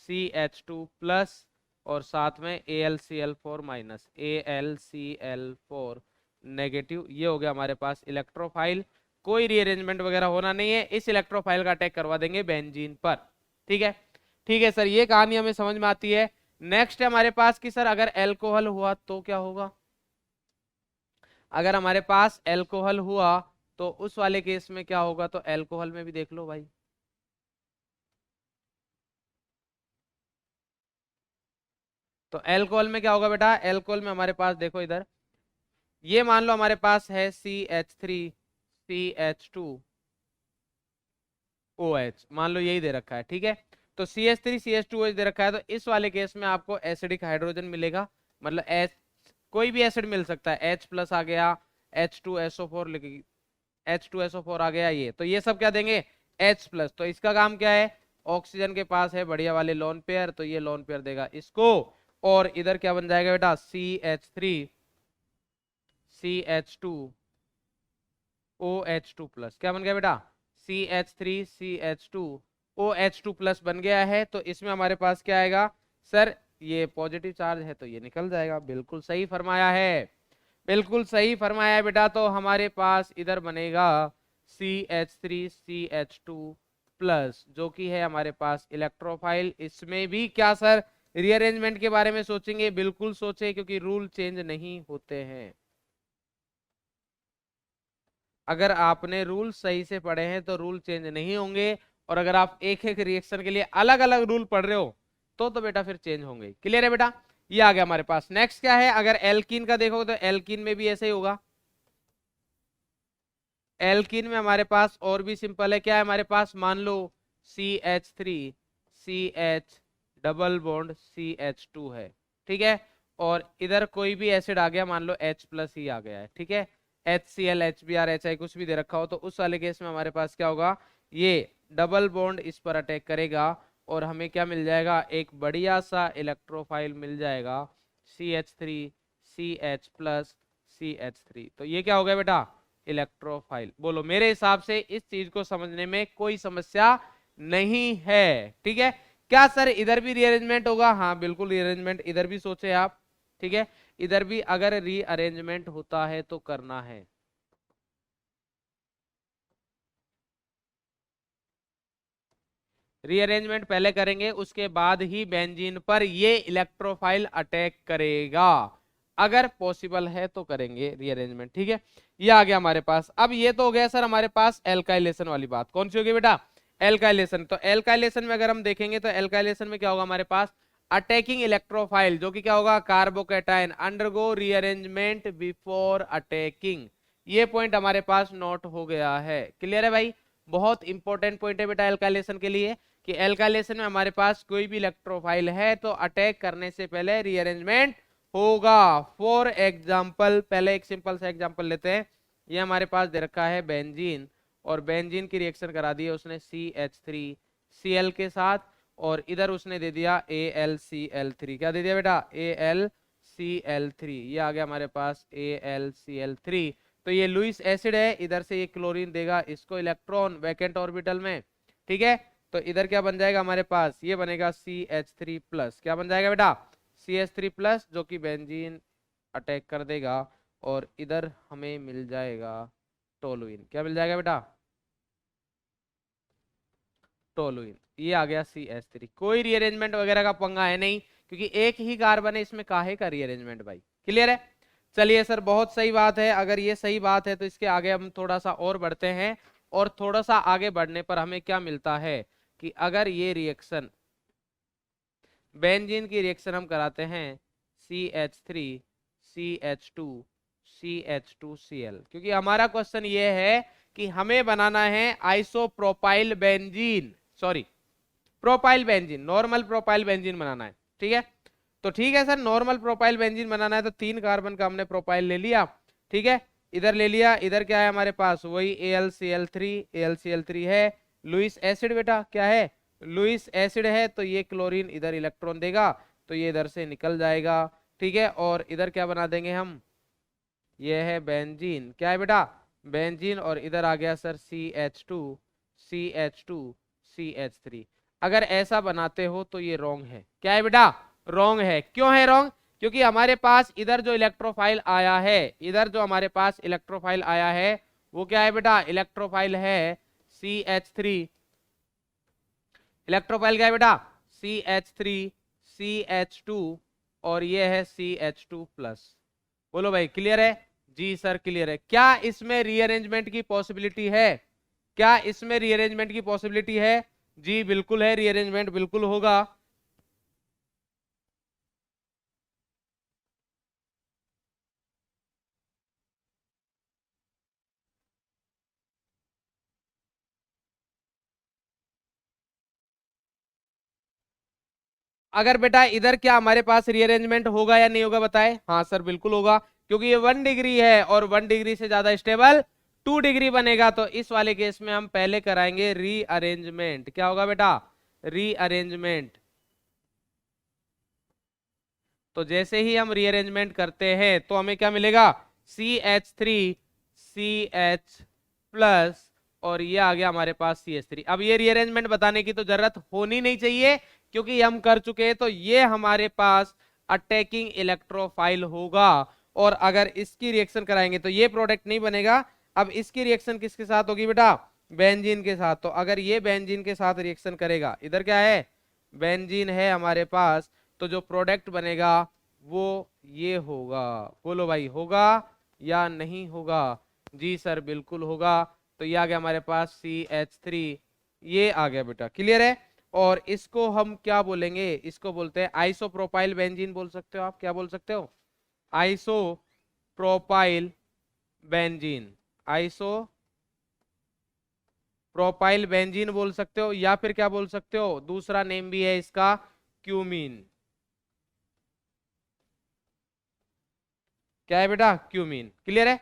CH2 प्लस और साथ में AlCl4 माइनस AlCl4 नेगेटिव। ये हो गया हमारे पास इलेक्ट्रोफाइल। कोई रीअरेंजमेंट वगैरह होना नहीं है, इस इलेक्ट्रोफाइल का अटैक करवा देंगे बेंजीन पर। ठीक है, ठीक है सर, ये कहानी हमें समझ में आती है। नेक्स्ट है हमारे पास कि सर अगर एल्कोहल हुआ तो क्या होगा। अगर हमारे पास एल्कोहल हुआ तो उस वाले केस में क्या होगा, तो एल्कोहल में भी देख लो भाई। तो एल्कोहल में क्या होगा बेटा, एल्कोहल में हमारे पास देखो इधर, ये मान लो हमारे पास है CH3 CH2OH, मान लो यही दे रखा है। ठीक है, तो CH3 CH2OH दे रखा है, तो इस वाले केस में आपको एसिडिक हाइड्रोजन मिलेगा, मतलब H, कोई भी एसिड मिल सकता है, H प्लस आ गया, H2SO4 लिखेगी, H2SO4 आ गया, ये तो ये सब क्या देंगे H प्लस। तो इसका काम क्या है, ऑक्सीजन के पास है बढ़िया वाले लोन पेयर, तो ये लोन पेयर देगा इसको। और इधर क्या बन जाएगा बेटा CH3 CH2OH2 प्लस, क्या बन गया बेटा CH3 CH2OH2 प्लस बन गया है। तो इसमें हमारे पास क्या आएगा सर, ये पॉजिटिव चार्ज है तो ये निकल जाएगा। बिल्कुल सही फरमाया है, बिल्कुल सही फरमाया है बेटा। तो हमारे पास इधर बनेगा CH3 CH2 प्लस, जो कि है हमारे पास इलेक्ट्रोफाइल। इसमें भी क्या सर रीअरेंजमेंट के बारे में सोचेंगे, बिल्कुल सोचे, क्योंकि रूल चेंज नहीं होते हैं। अगर आपने रूल सही से पढ़े हैं तो रूल चेंज नहीं होंगे, और अगर आप एक एक रिएक्शन के लिए अलग अलग रूल पढ़ रहे हो तो बेटा फिर चेंज होंगे। क्लियर है बेटा, ये आ गया हमारे पास। नेक्स्ट क्या है, अगर एल्कीन का देखोगे तो एल्कीन में भी ऐसे ही होगा। एल्कीन में हमारे पास और भी सिंपल है, क्या है हमारे पास, मान लो CH3 CH double bond CH2 है। ठीक है, और इधर कोई भी एसिड आ गया, मान लो H प्लस ही आ गया है। ठीक है, HCl HBr HI कुछ भी दे रखा हो, तो उस वाले केस में हमारे पास क्या होगा, ये डबल बॉन्ड इस पर अटैक करेगा और हमें क्या मिल जाएगा, एक बढ़िया सा इलेक्ट्रोफाइल मिल जाएगा CH3 CH प्लस CH3। तो ये क्या हो गया बेटा, इलेक्ट्रोफाइल। बोलो, मेरे हिसाब से इस चीज को समझने में कोई समस्या नहीं है। ठीक है, क्या सर इधर भी रीअरेंजमेंट होगा, हाँ बिल्कुल रीअरेंजमेंट इधर भी सोचे आप। ठीक है, इधर भी अगर रीअरेंजमेंट होता है तो करना है। रीअरेंजमेंट पहले करेंगे, उसके बाद ही बेंजीन पर ये इलेक्ट्रोफाइल अटैक करेगा। अगर पॉसिबल है तो करेंगे रीअरेंजमेंट। ठीक है, ये आ गया हमारे पास। अब ये तो हो गया सर हमारे पास एल्काइलेशन वाली बात। कौन सी होगी बेटा, एल्काइलेशन। तो एल्काइलेशन में अगर हम देखेंगे तो एल्काइलेशन में क्या होगा हमारे पास, अटैकिंग इलेक्ट्रोफाइल, जो कि क्या होगा, carbocation undergo rearrangement before attacking. ये पॉइंट हमारे पास नोट हो गया है। क्लियर है भाई, बहुत इंपॉर्टेंट पॉइंट है बेटा एल्काइलेशन के लिए, कि एल्काइलेशन में हमारे पास कोई भी इलेक्ट्रोफाइल है तो अटैक करने से पहले रीअरेंजमेंट होगा। फॉर एग्जाम्पल, पहले एक सिंपल सा एग्जाम्पल लेते हैं। ये हमारे पास दे रखा है बेंजीन, और बेंजीन की रिएक्शन करा दी है उसने CH3Cl के साथ, और इधर उसने दे दिया AlCl3। क्या दे दिया बेटा, AlCl3। ये आ गया हमारे पास AlCl3। तो ये लुईस एसिड है, इधर से ये क्लोरीन देगा इसको इलेक्ट्रॉन वैकेंट ऑर्बिटल में। ठीक है, तो इधर क्या बन जाएगा हमारे पास, ये बनेगा CH3 प्लस। क्या बन जाएगा बेटा, CH3 प्लस, जो कि बेंजीन अटैक कर देगा, और इधर हमें मिल जाएगा टोलुइन। क्या मिल जाएगा बेटा, टोलुइन। ये आ गया CH3। कोई रीअरेंजमेंट वगैरह का पंगा है नहीं, क्योंकि एक ही कार्बन है, इसमें काहे का रीअरेंजमेंट भाई। क्लियर है, चलिए सर बहुत सही बात है। अगर ये सही बात है तो इसके आगे हम थोड़ा सा और बढ़ते हैं, और थोड़ा सा आगे बढ़ने पर हमें क्या मिलता है कि अगर ये रिएक्शन बेंजीन की रिएक्शन हम कराते हैं CH3 CH2 CH2Cl, क्योंकि हमारा क्वेश्चन ये है कि हमें बनाना है isopropyl benzene, sorry propyl benzene, normal propyl benzene बनाना है। ठीक है, तो ठीक है सर, नॉर्मल प्रोपाइल बेंजीन बनाना है तो 3 कार्बन का हमने प्रोपाइल ले लिया। ठीक है, इधर ले लिया, इधर क्या है हमारे पास, वही AlCl3 है। लुईस एसिड बेटा क्या है, लुईस एसिड है तो ये क्लोरीन इधर इलेक्ट्रॉन देगा तो ये इधर से निकल जाएगा, ठीक है। और इधर क्या बना देंगे हम, ये है बेंजीन, क्या है बेटा, बेंजीन। और इधर आ गया सर CH2 CH2 CH3। अगर ऐसा बनाते हो तो ये रॉन्ग है, क्या है बेटा, रॉन्ग है। क्यों है रॉन्ग, क्योंकि हमारे पास इधर जो इलेक्ट्रोफाइल आया है, इधर जो हमारे पास इलेक्ट्रोफाइल आया है वो क्या है बेटा, इलेक्ट्रोफाइल है CH3। इलेक्ट्रोफाइल क्या है बेटा, CH3 CH2 और ये है CH2 प्लस। बोलो भाई क्लियर है, जी सर क्लियर है। क्या इसमें रीअरेंजमेंट की पॉसिबिलिटी है, क्या इसमें रीअरेंजमेंट की पॉसिबिलिटी है, जी बिल्कुल है, रीअरेंजमेंट बिल्कुल होगा। अगर बेटा इधर क्या हमारे पास रीअरेंजमेंट होगा या नहीं होगा बताए, हाँ सर बिल्कुल होगा, क्योंकि ये 1 डिग्री है और 1 डिग्री से ज्यादा स्टेबल 2 डिग्री बनेगा। तो इस वाले केस में हम पहले कराएंगे रीअरेंजमेंट। क्या होगा बेटा, रीअरेंजमेंट। तो जैसे ही हम रीअरेंजमेंट करते हैं तो हमें क्या मिलेगा, CH3 CH प्लस और ये आ गया हमारे पास CH3। अब ये रीअरेंजमेंट बताने की तो जरूरत होनी नहीं चाहिए क्योंकि हम कर चुके हैं। तो ये हमारे पास अटैकिंग इलेक्ट्रोफाइल होगा और अगर इसकी रिएक्शन कराएंगे तो ये प्रोडक्ट नहीं बनेगा। अब इसकी रिएक्शन किसके साथ होगी बेटा, बेंजीन के साथ। तो अगर ये बेंजीन के साथ रिएक्शन करेगा, इधर क्या है, बेंजीन है हमारे पास, तो जो प्रोडक्ट बनेगा वो ये होगा। बोलो भाई होगा या नहीं होगा, जी सर बिल्कुल होगा। तो ये आ गया हमारे पास CH3, ये आ गया बेटा, क्लियर है। और इसको हम क्या बोलेंगे, इसको बोलते हैं आइसोप्रोपाइल बेंजीन बोल सकते हो आप, क्या बोल सकते हो, आइसोप्रोपाइल बेंजीन, आइसोप्रोपाइल बेंजीन बोल सकते हो, या फिर क्या बोल सकते हो, दूसरा नेम भी है इसका क्यूमीन। क्या है बेटा, क्यूमीन, क्लियर है।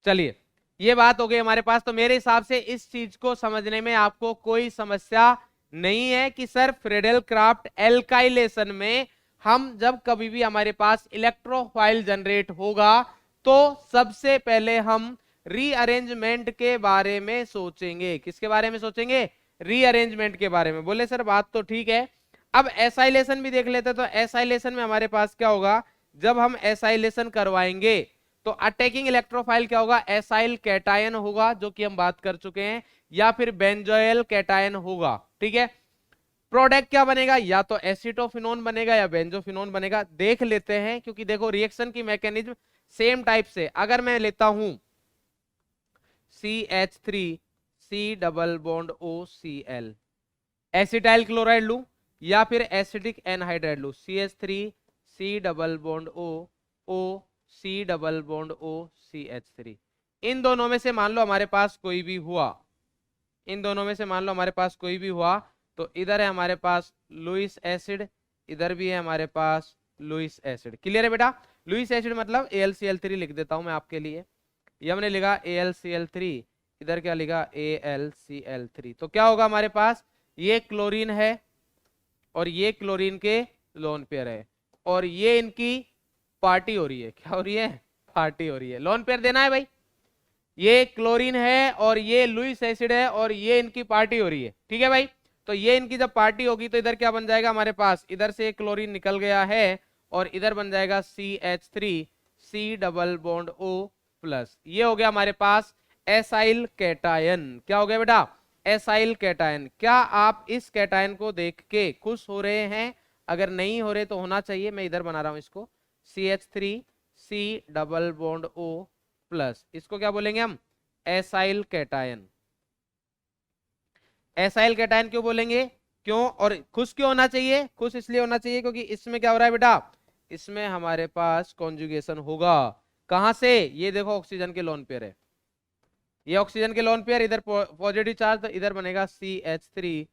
चलिए ये बात हो गई हमारे पास। तो मेरे हिसाब से इस चीज को समझने में आपको कोई समस्या नहीं है कि सर फ्रेडेल क्राफ्ट एल्काइलेशन में हम जब कभी भी हमारे पास इलेक्ट्रोफाइल जनरेट होगा तो सबसे पहले हम रीअरेंजमेंट के बारे में सोचेंगे। किसके बारे में सोचेंगे, रीअरेंजमेंट के बारे में। बोले सर बात तो ठीक है। अब एसाइलेशन भी देख लेते हैं। तो एसाइलेशन में हमारे पास क्या होगा, जब हम एसाइलेशन करवाएंगे तो अटैकिंग इलेक्ट्रोफाइल क्या होगा, एसाइल कैटायन होगा, जो कि हम बात कर चुके हैं, या फिर बेंजोइल कैटायन होगा, ठीक है। प्रोडक्ट क्या बनेगा, या तो एसिटोफिनोन बनेगा या बेंजोफिनोन बनेगा। देख लेते हैं, क्योंकि देखो रिएक्शन की मैकेनिज्म सेम टाइप से। अगर मैं लेता हूं CH3 C double bond OCl, acetyl chloride लू या फिर एसिडिक एनहाइड्राइड लू, CH3 C double bond O C double bond O CH3। इन दोनों में से मान लो हमारे पास कोई भी हुआ, इन दोनों में से मान लो हमारे पास कोई भी हुआ, तो इधर है हमारे पास लुईस एसिड, इधर भी है हमारे पास लुईस एसिड। क्लियर है बेटा, लुईस एसिड मतलब AlCl3 लिख देता हूं मैं आपके लिए। ये हमने लिखा AlCl3, इधर क्या लिखा AlCl3। तो क्या होगा हमारे पास, ये क्लोरीन है और ये क्लोरीन के लोन पेयर है और ये इनकी पार्टी हो रही है। क्या हो रही है, पार्टी हो रही है। लोन पेयर देना है भाई, ये क्लोरीन है और ये लुईस एसिड है और ये इनकी पार्टी हो रही है, ठीक है भाई। तो ये इनकी जब पार्टी होगी तो इधर क्या बन जाएगा हमारे पास, इधर से क्लोरीन निकल गया है और इधर बन जाएगा CH3 C double bond O plus. ये हो गया हमारे पास एसाइल कैटायन। क्या हो गया बेटा, एसाइल कैटायन। क्या आप इस कैटायन को देख के खुश हो रहे हैं, अगर नहीं हो रहे तो होना चाहिए। मैं इधर बना रहा हूं इसको CH3 C double bond O plus, इसको क्या बोलेंगे हम, एसाइल कैटायन। एसाइल कैटायन क्यों बोलेंगे, क्यों और खुश क्यों होना चाहिए, खुश इसलिए होना चाहिए क्योंकि इसमें क्या हो रहा है बेटा, इसमें हमारे पास कॉन्जुगेशन होगा। कहां से, ये देखो ऑक्सीजन के लोन पेयर है, ये ऑक्सीजन के लोन पेयर, इधर पॉजिटिव चार्ज, तो इधर बनेगा CH3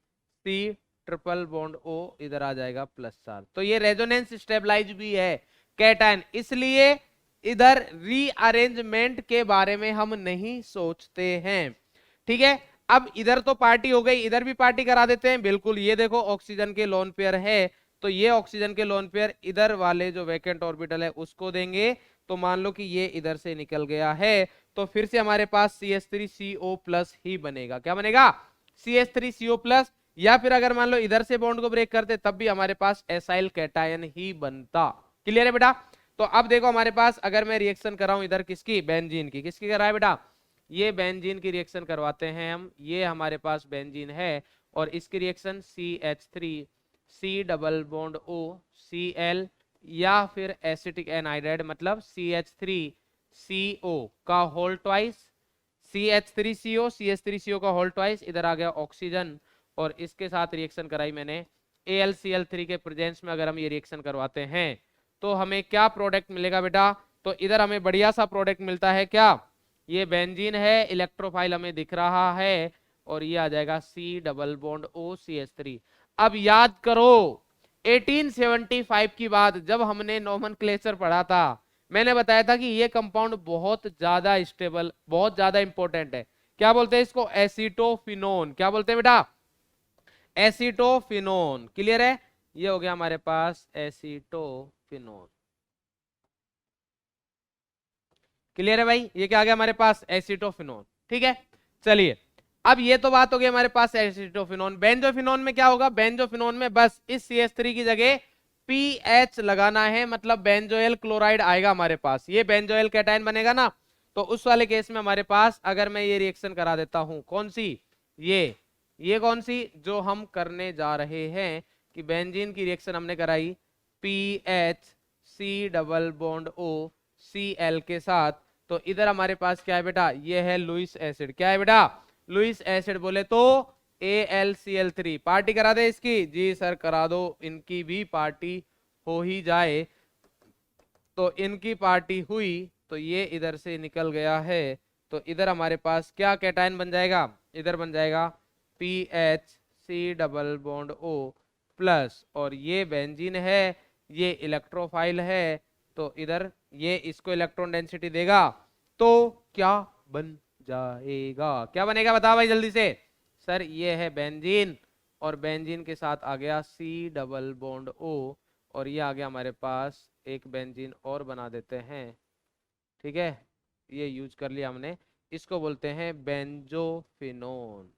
C triple bond O, इधर आ जाएगा प्लस चार्ज। तो ये रेजोनेंस स्टेबलाइज भी है कैटायन, इसलिए इधर रीअरेंजमेंट के बारे में हम नहीं सोचते हैं, ठीक है। अब इधर तो पार्टी हो गई, इधर भी पार्टी करा देते हैं। बिल्कुल, ये देखो ऑक्सीजन के लोन पेयर है, तो ये ऑक्सीजन के लोन पेयर इधर वाले जो वैकेंट ऑर्बिटल है उसको देंगे। तो मान लो कि ये इधर से निकल गया है, तो फिर से हमारे पास CH3CO+ ही बनेगा। क्या बनेगा? CH3CO+। या फिर अगर मान लो इधर से बॉन्ड को ब्रेक करते तब भी हमारे पास एसाइल कैटायन ही बनता। क्लियर है बेटा? तो अब देखो हमारे पास अगर मैं रिएक्शन कर रहा हूं इधर किसकी, बेंजीन की, किसकी कर रहा है बेटा, ये बेंजीन की रिएक्शन करवाते हैं हम। ये हमारे पास बेंजीन है और इसकी reaction CH3 C double bond O Cl या फिर एसिटिक एनहाइड्राइड मतलब CH3CO का होल ट्वाइस, CH3CO CH3CO का होल ट्वाइस, इधर आ गया ऑक्सीजन और इसके साथ रिएक्शन कराई मैंने AlCl3 के प्रेजेंस में। अगर हम ये रिएक्शन करवाते हैं तो हमें क्या प्रोडक्ट मिलेगा बेटा, तो इधर हमें बढ़िया सा प्रोडक्ट मिलता है। क्या? ये बेंजीन है, इलेक्ट्रोफाइल हमें दिख रहा है और ये आ जाएगा C double bond O CH3। अब याद करो 1875 की बात जब हमने नोमेनक्लेचर पढ़ा था, मैंने बताया था कि ये कंपाउंड बहुत ज्यादा स्टेबल, बहुत ज्यादा इंपॉर्टेंट है। क्या बोलते हैं इसको? एसीटोफिनोन। क्या बोलते हैं बेटा? एसीटोफिनोन। क्लियर है? ये हो गया हमारे पास एसीटोफिनोन। क्लियर है भाई? ये क्या आ गया हमारे पास? एसीटोफिनोन। ठीक है, चलिए अब ये तो बात हो गई हमारे पास एसीटोफिनोन। बेंजोफिनोन में क्या होगा? बेंजोफिनोन में बस इस CH3 की जगह PH लगाना है, मतलब बेंजोइल क्लोराइड आएगा हमारे पास। ये बेंजोइल कैटायन बनेगा ना, तो उस वाले केस में हमारे पास अगर मैं ये रिएक्शन करा देता हूं, कौन सी? ये कौन सी जो हम करने जा रहे हैं कि बेंजीन की रिएक्शन हमने कराई PH C double bond O Cl के साथ, तो इधर हमारे पास क्या है बेटा? ये है लुइस एसिड। क्या है बेटा? Lewis acid. बोले तो AlCl3। पार्टी करा दे इसकी? जी सर करा दो, इनकी भी पार्टी हो ही जाए। तो इनकी पार्टी हुई तो ये इधर से निकल गया है, तो इधर हमारे पास क्या कैटायन बन जाएगा? इधर बन जाएगा PH C double bond O+, और ये बेंजीन है, ये इलेक्ट्रोफाइल है, तो इधर ये इसको इलेक्ट्रॉन डेंसिटी देगा तो क्या बन जाएगा? क्या बनेगा बताओ भाई जल्दी से। सर ये है बेंजीन और बेंजीन के साथ आ गया C डबल बॉन्ड O और ये आ गया हमारे पास एक बेंजीन और बना देते हैं। ठीक है, ये यूज कर लिया हमने, इसको बोलते हैं बेंजोफिनोन।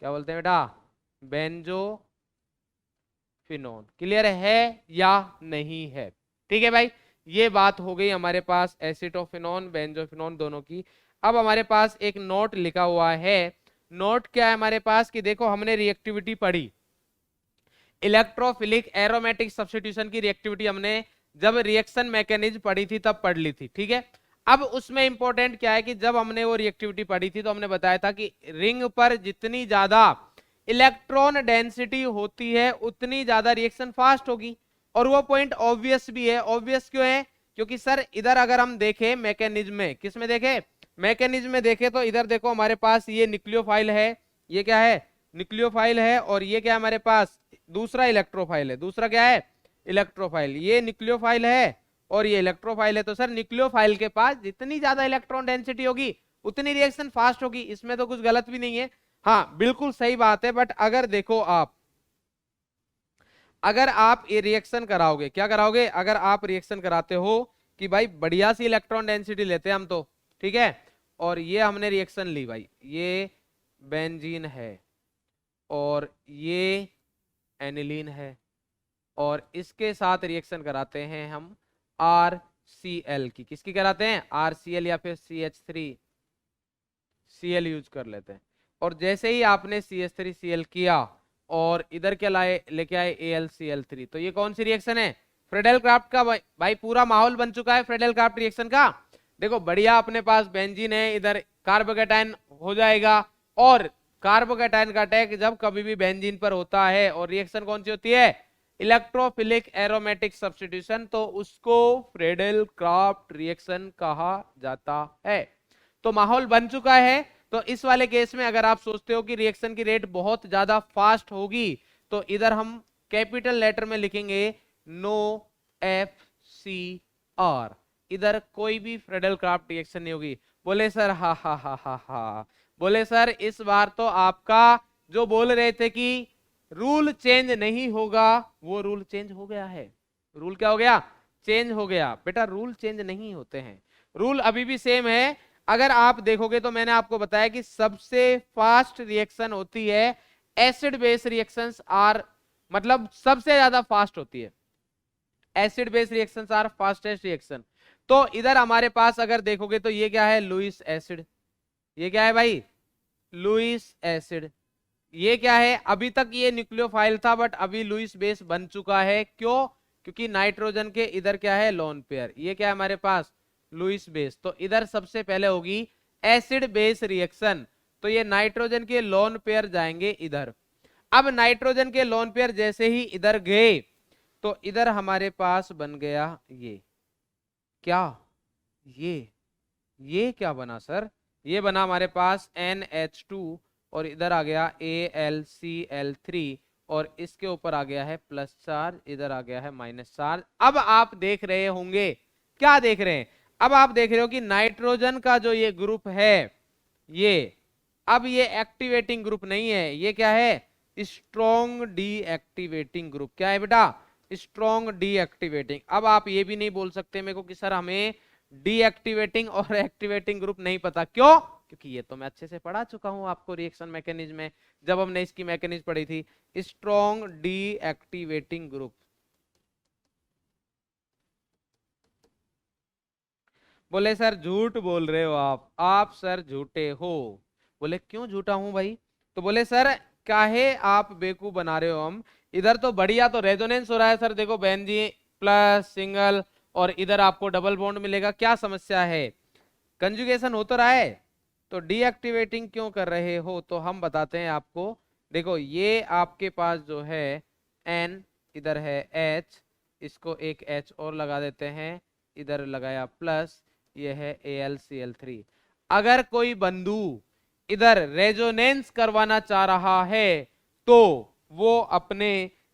क्या बोलते हैं बेटा? बेंजोफिनोन। क्लियर है या नहीं है? ठीक है भाई, ये बात हो गई हमारे पास एसिटोफिनोन बेंजोफिनोन दोनों की। अब हमारे पास एक नोट लिखा हुआ है। नोट क्या है हमारे पास कि देखो हमने रिएक्टिविटी पढ़ी, इलेक्ट्रोफिलिक एरोमेटिक सब्स्टिट्यूशन की रिएक्टिविटी हमने जब रिएक्शन मैकेनिज्म पढ़ी थी तब पढ़ ली थी। ठीक है, अब उसमें इंपॉर्टेंट क्या है कि जब हमने वो रिएक्टिविटी पढ़ी थी तो हमने बताया था कि रिंग पर जितनी ज्यादा इलेक्ट्रॉन डेंसिटी होती है उतनी ज्यादा रिएक्शन फास्ट होगी, और वो पॉइंट ऑब्वियस भी है। ऑब्वियस क्यों है? क्योंकि सर इधर अगर हम देखें मैकेनिज्म में, किस में देखें? मैकेनिज्म में देखें तो इधर देखो हमारे पास ये न्यूक्लियोफाइल है, ये क्या है? न्यूक्लियोफाइल है, और ये क्या है हमारे पास? दूसरा इलेक्ट्रोफाइल है। दूसरा क्या है? इलेक्ट्रोफाइल। ये न्यूक्लियोफाइल है और ये इलेक्ट्रोफाइल है। तो सर न्यूक्लियोफाइल के पास जितनी ज्यादा इलेक्ट्रॉन डेंसिटी होगी उतनी रिएक्शन फास्ट होगी, इसमें तो कुछ गलत भी नहीं है। हाँ बिल्कुल सही बात है, बट अगर देखो आप, अगर आप ये रिएक्शन कराओगे, क्या कराओगे? अगर आप रिएक्शन कराते हो कि भाई बढ़िया सी इलेक्ट्रॉन डेंसिटी लेते हैं हम तो, ठीक है, और ये हमने रिएक्शन ली भाई, ये बेंजीन है और ये एनिलीन है, और इसके साथ रिएक्शन कराते हैं हम RCl की। किसकी कराते हैं? RCl या फिर CH3Cl यूज कर लेते हैं। और जैसे ही आपने CH3Cl किया और इधर क्या लाए, लेके आए AlCl3, तो ये कौन सी रिएक्शन है? फ्रेडेल क्राफ्ट का भाई पूरा माहौल बन चुका है फ्रेडेल क्राफ्ट रिएक्शन का। देखो बढ़िया अपने पास बेंजीन है, इधर कार्बोकैटायन हो जाएगा, और कार्बोकैटायन का अटैक जब कभी भी बेंजीन पर होता है और रिएक्शन कौन सी होती है? इलेक्ट्रोफिलिक एरोमेटिक सब्स्टिट्यूशन, तो उसको फ्रेडेल क्राफ्ट रिएक्शन कहा जाता है। तो माहौल बन चुका है। तो इस वाले केस में अगर आप सोचते हो कि रिएक्शन की रेट बहुत ज्यादा फास्ट होगी, तो इधर हम कैपिटल लेटर में लिखेंगे नो FCR। इधर कोई भी फ्रेडेल क्राफ्ट रिएक्शन नहीं होगी। बोले सर हा हा हा हा हा, बोले सर इस बार तो आपका जो बोल रहे थे कि रूल चेंज नहीं होगा, वो रूल चेंज हो गया है। रूल क्या हो गया? चेंज हो गया। बेटा रूल चेंज नहीं होते हैं, रूल अभी भी सेम है। अगर आप देखोगे तो मैंने आपको बताया कि सबसे फास्ट रिएक्शन होती है एसिड बेस रिएक्शंस आर, मतलब सबसे ज्यादा फास्ट होती है acid base reactions are fastest reaction. तो इधर हमारे पास अगर देखोगे तो ये क्या है? Lewis acid. ये क्या है भाई? Lewis acid. ये क्या है? अभी तक ये न्यूक्लियोफाइल था बट अभी लुईस बेस बन चुका है। क्यों? क्योंकि नाइट्रोजन के इधर क्या है? Lone pair. ये क्या है हमारे पास? Lewis base. तो इधर सबसे पहले होगी एसिड बेस रिएक्शन, तो ये नाइट्रोजन के लोन पेयर जाएंगे इधर। अब नाइट्रोजन के लोन पेयर जैसे ही इधर गए तो इधर हमारे पास बन गया ये क्या? ये क्या बना सर? ये बना हमारे पास NH2 और इधर आ गया AlCl3 और इसके ऊपर आ गया है प्लस चार्ज, इधर आ गया है माइनस चार्ज। अब आप देख रहे होंगे, क्या देख रहे हैं? अब आप देख रहे हो कि नाइट्रोजन का जो ये ग्रुप है ये, अब ये एक्टिवेटिंग ग्रुप नहीं है, ये क्या है? Strong deactivating group. क्या है बेटा? Strong deactivating. अब आप ये भी नहीं बोल सकते मेरे को कि सर हमें डीएक्टिवेटिंग और एक्टिवेटिंग ग्रुप नहीं पता। क्यों? क्योंकि ये तो मैं अच्छे से पढ़ा चुका हूं आपको रिएक्शन मैकेनिज्म में, जब हमने इसकी मैकेनिज्म पढ़ी थी। Strong deactivating group. बोले सर झूठ बोल रहे हो आप सर झूठे हो। बोले क्यों झूठा हूं भाई? तो बोले सर काहे आप बेवकूफ बना रहे हो हम, इधर तो बढ़िया तो रेजोनेंस हो रहा है सर, देखो बेंजीन प्लस सिंगल और इधर आपको डबल बॉन्ड मिलेगा, क्या समस्या है? कंजुगेशन हो तो रहा है, तो डीएक्टिवेटिंग क्यों कर रहे हो? तो हम बताते हैं आपको। देखो ये आपके पास जो है N, इधर है H, इसको एक H और लगा देते हैं, इधर लगाया प्लस, ये है AlCl3। अगर कोई बंधु इधर रेजोनेंस करवाना चाह रहा है तो वो अपने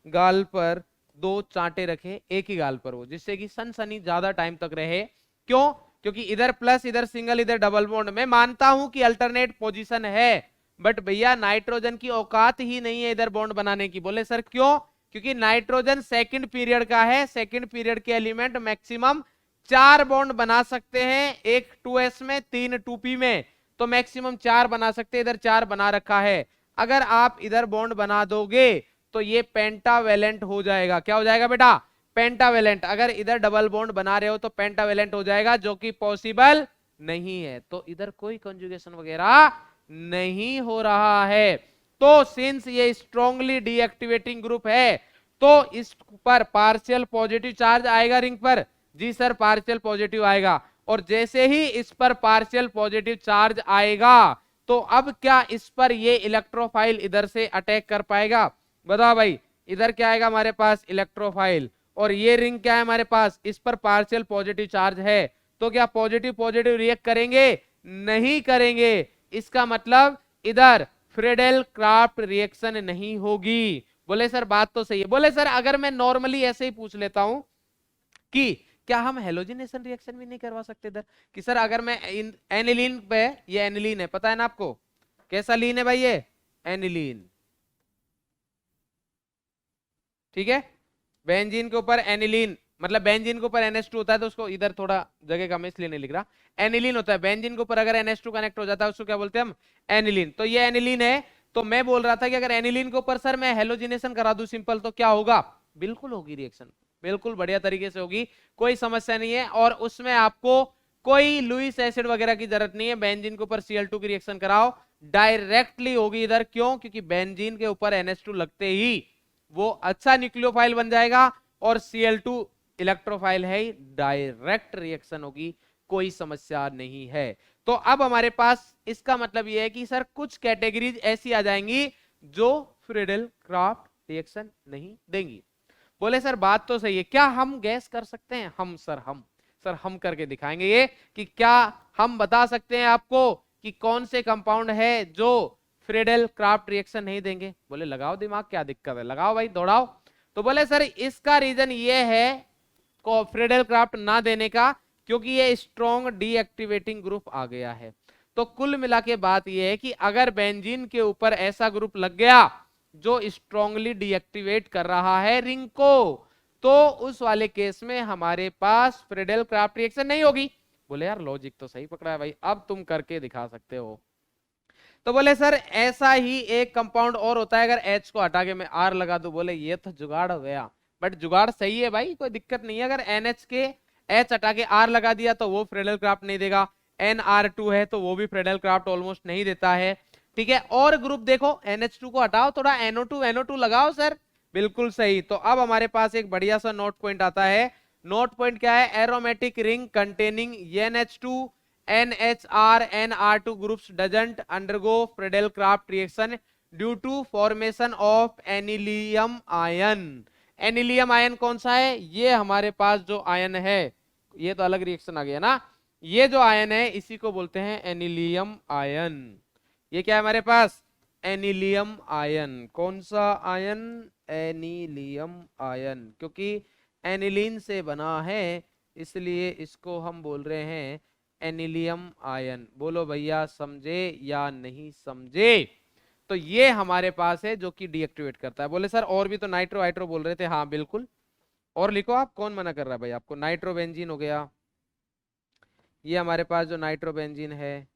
गाल पर दो चांटे रखे, एक ही गाल पर, वो जिससे कि सनसनी ज्यादा टाइम तक रहे। क्यों? क्योंकि इधर प्लस, इधर सिंगल, इधर डबल बॉन्ड। मैं मानता हूं कि अल्टरनेट पोजीशन है बट भैया नाइट्रोजन की औकात ही नहीं है इधर बॉन्ड बनाने की। बोले सर क्यों? क्योंकि नाइट्रोजन सेकंड पीरियड का है, सेकंड पीरियड के एलिमेंट मैक्सिमम 4 बॉन्ड बना सकते हैं, एक 2s में, 3 2p में, तो मैक्सिमम 4 बना सकते हैं, इधर 4 बना रखा है। अगर आप इधर बॉन्ड बना दोगे तो ये पेंटावेलेंट हो जाएगा। क्या हो जाएगा बेटा? पेंटावेलेंट। अगर इधर डबल बॉन्ड बना रहे हो तो पेंटावेलेंट हो जाएगा, जो कि पॉसिबल नहीं है। तो इधर कोई कंजुगेशन वगैरह नहीं हो रहा है। तो सिंस ये स्ट्रांगली डीएक्टिवेटिंग ग्रुप है तो इस पर पार्शियल पॉजिटिव चार्ज आएगा रिंग पर। जी सर पार्शियल पॉजिटिव आएगा, और जैसे ही इस पर पार्शियल पॉजिटिव चार्ज आएगा तो अब क्या इस पर ये इलेक्ट्रोफाइल इधर से अटैक कर पाएगा? बताओ भाई, इधर क्या आएगा हमारे पास? इलेक्ट्रोफाइल। और ये रिंग क्या है हमारे पास? इस पर पार्शियल पॉजिटिव चार्ज है, तो क्या पॉजिटिव पॉजिटिव रिएक्ट करेंगे? नहीं करेंगे। इसका मतलब इधर फ्रेडेल क्राफ्ट रिएक्शन नहीं होगी। बोले सर बात तो सही है। बोले सर अगर मैं नॉर्मली ऐसे ही पूछ लेता हूं कि क्या हम हेलोजिनेशन रिएक्शन भी नहीं करवा सकते इधर? कि सर अगर मैं एनिलीन पे, ये एनिलीन है, पता है ना आपको कैसा लीन है भाई? ये एनिलीन, ठीक है। बेंजीन के ऊपर एनिलीन, मतलब बेंजीन के ऊपर NH2 होता है तो उसको इधर थोड़ा जगह का मैं इसलिए नहीं लिख रहा, एनिलीन होता है। बेंजीन के ऊपर अगर NH2 कनेक्ट हो जाता है उसको क्या बोलते हैं हम? एनिलीन। तो ये एनिलीन है। तो मैं बोल रहा था कि अगर एनिलीन के ऊपर सर मैं हेलोजिनेशन करा दूं सिंपल, तो क्या होगा? बिल्कुल होगी रिएक्शन, बिल्कुल बढ़िया तरीके से होगी, कोई समस्या नहीं है। और उसमें आपको कोई लुईस एसिड वगैरह की जरूरत नहीं है। बेंजीन के ऊपर Cl2 की रिएक्शन कराओ, डायरेक्टली होगी इधर। क्यों? क्योंकि बेंजीन के ऊपर NH2 लगते ही वो अच्छा न्यूक्लियोफाइल बन जाएगा और Cl2 इलेक्ट्रोफाइल है, डायरेक्ट रिएक्शन होगी, कोई समस्या नहीं है। तो अब हमारे पास इसका मतलब यह है कि सर कुछ कैटेगरीज ऐसी आ जाएंगी जो फ्रीडेल क्राफ्ट रिएक्शन नहीं देंगी। बोले सर बात तो सही है, क्या हम गैस कर सकते हैं? हम करके दिखाएंगे ये कि क्या हम बता सकते हैं आपको कि कौन से कंपाउंड है जो फ्रीडेल क्राफ्ट रिएक्शन नहीं देंगे? बोले लगाओ दिमाग, क्या दिक्कत है, लगाओ भाई, दौड़ाओ। तो बोले सर इसका रीजन ये है फ्रीडेल क्राफ्ट ना देने का, क्योंकि ये स्ट्रॉन्ग डीएक्टिवेटिंग ग्रुप आ गया है। तो कुल मिला के बात यह है कि अगर बेंजीन के ऊपर ऐसा ग्रुप लग गया जो स्ट्रांगली डीएक्टिवेट कर रहा है रिंग को, तो उस वाले केस में हमारे पास फ्रीडेल क्राफ्ट रिएक्शन नहीं होगी। बोले यार लॉजिक तो सही पकड़ा है भाई, अब तुम करके दिखा सकते हो। तो बोले सर ऐसा ही एक कंपाउंड और होता है, अगर H को हटा के मैं R लगा दूं। बोले ये तो जुगाड़ हो गया, बट जुगाड़ सही है भाई, कोई दिक्कत नहीं है। अगर NH के H हटा के R लगा दिया तो वो फ्रीडेल क्राफ्ट नहीं देगा। NR2 है तो वो भी फ्रीडेल क्राफ्ट ऑलमोस्ट नहीं देता है, ठीक है। और ग्रुप देखो NH2 को हटाओ, थोड़ा NO2 लगाओ सर, बिल्कुल सही। तो अब हमारे पास एक बढ़िया सा नोट पॉइंट आता है। नोट पॉइंट क्या है? Aromatic ring containing NH2 NHR NR2 groups doesn't undergo Friedel-Crafts reaction due to formation of anilinium ion. Anilinium ion कौन सा है? ये हमारे पास जो आयन है, ये तो अलग रिएक्शन आ गया ना, ये जो आयन है इसी को बोलते हैं एनिलियम आयन। ये क्या है हमारे पास? एनिलियम आयन। कौन सा आयन? एनिलियम आयन, क्योंकि एनिलीन से बना है इसलिए इसको हम बोल रहे हैं एनिलियम आयन। बोलो भैया समझे या नहीं समझे? तो ये हमारे पास है जो कि डीएक्टिवेट करता है। बोले सर और भी तो नाइट्रो हाइड्रो बोल रहे थे। हाँ बिल्कुल, और लिखो आप, कौन मना कर रहा है भाई आपको? नाइट्रोबेंजीन हो गया, ये हमारे पास जो नाइट्रोबेंजीन है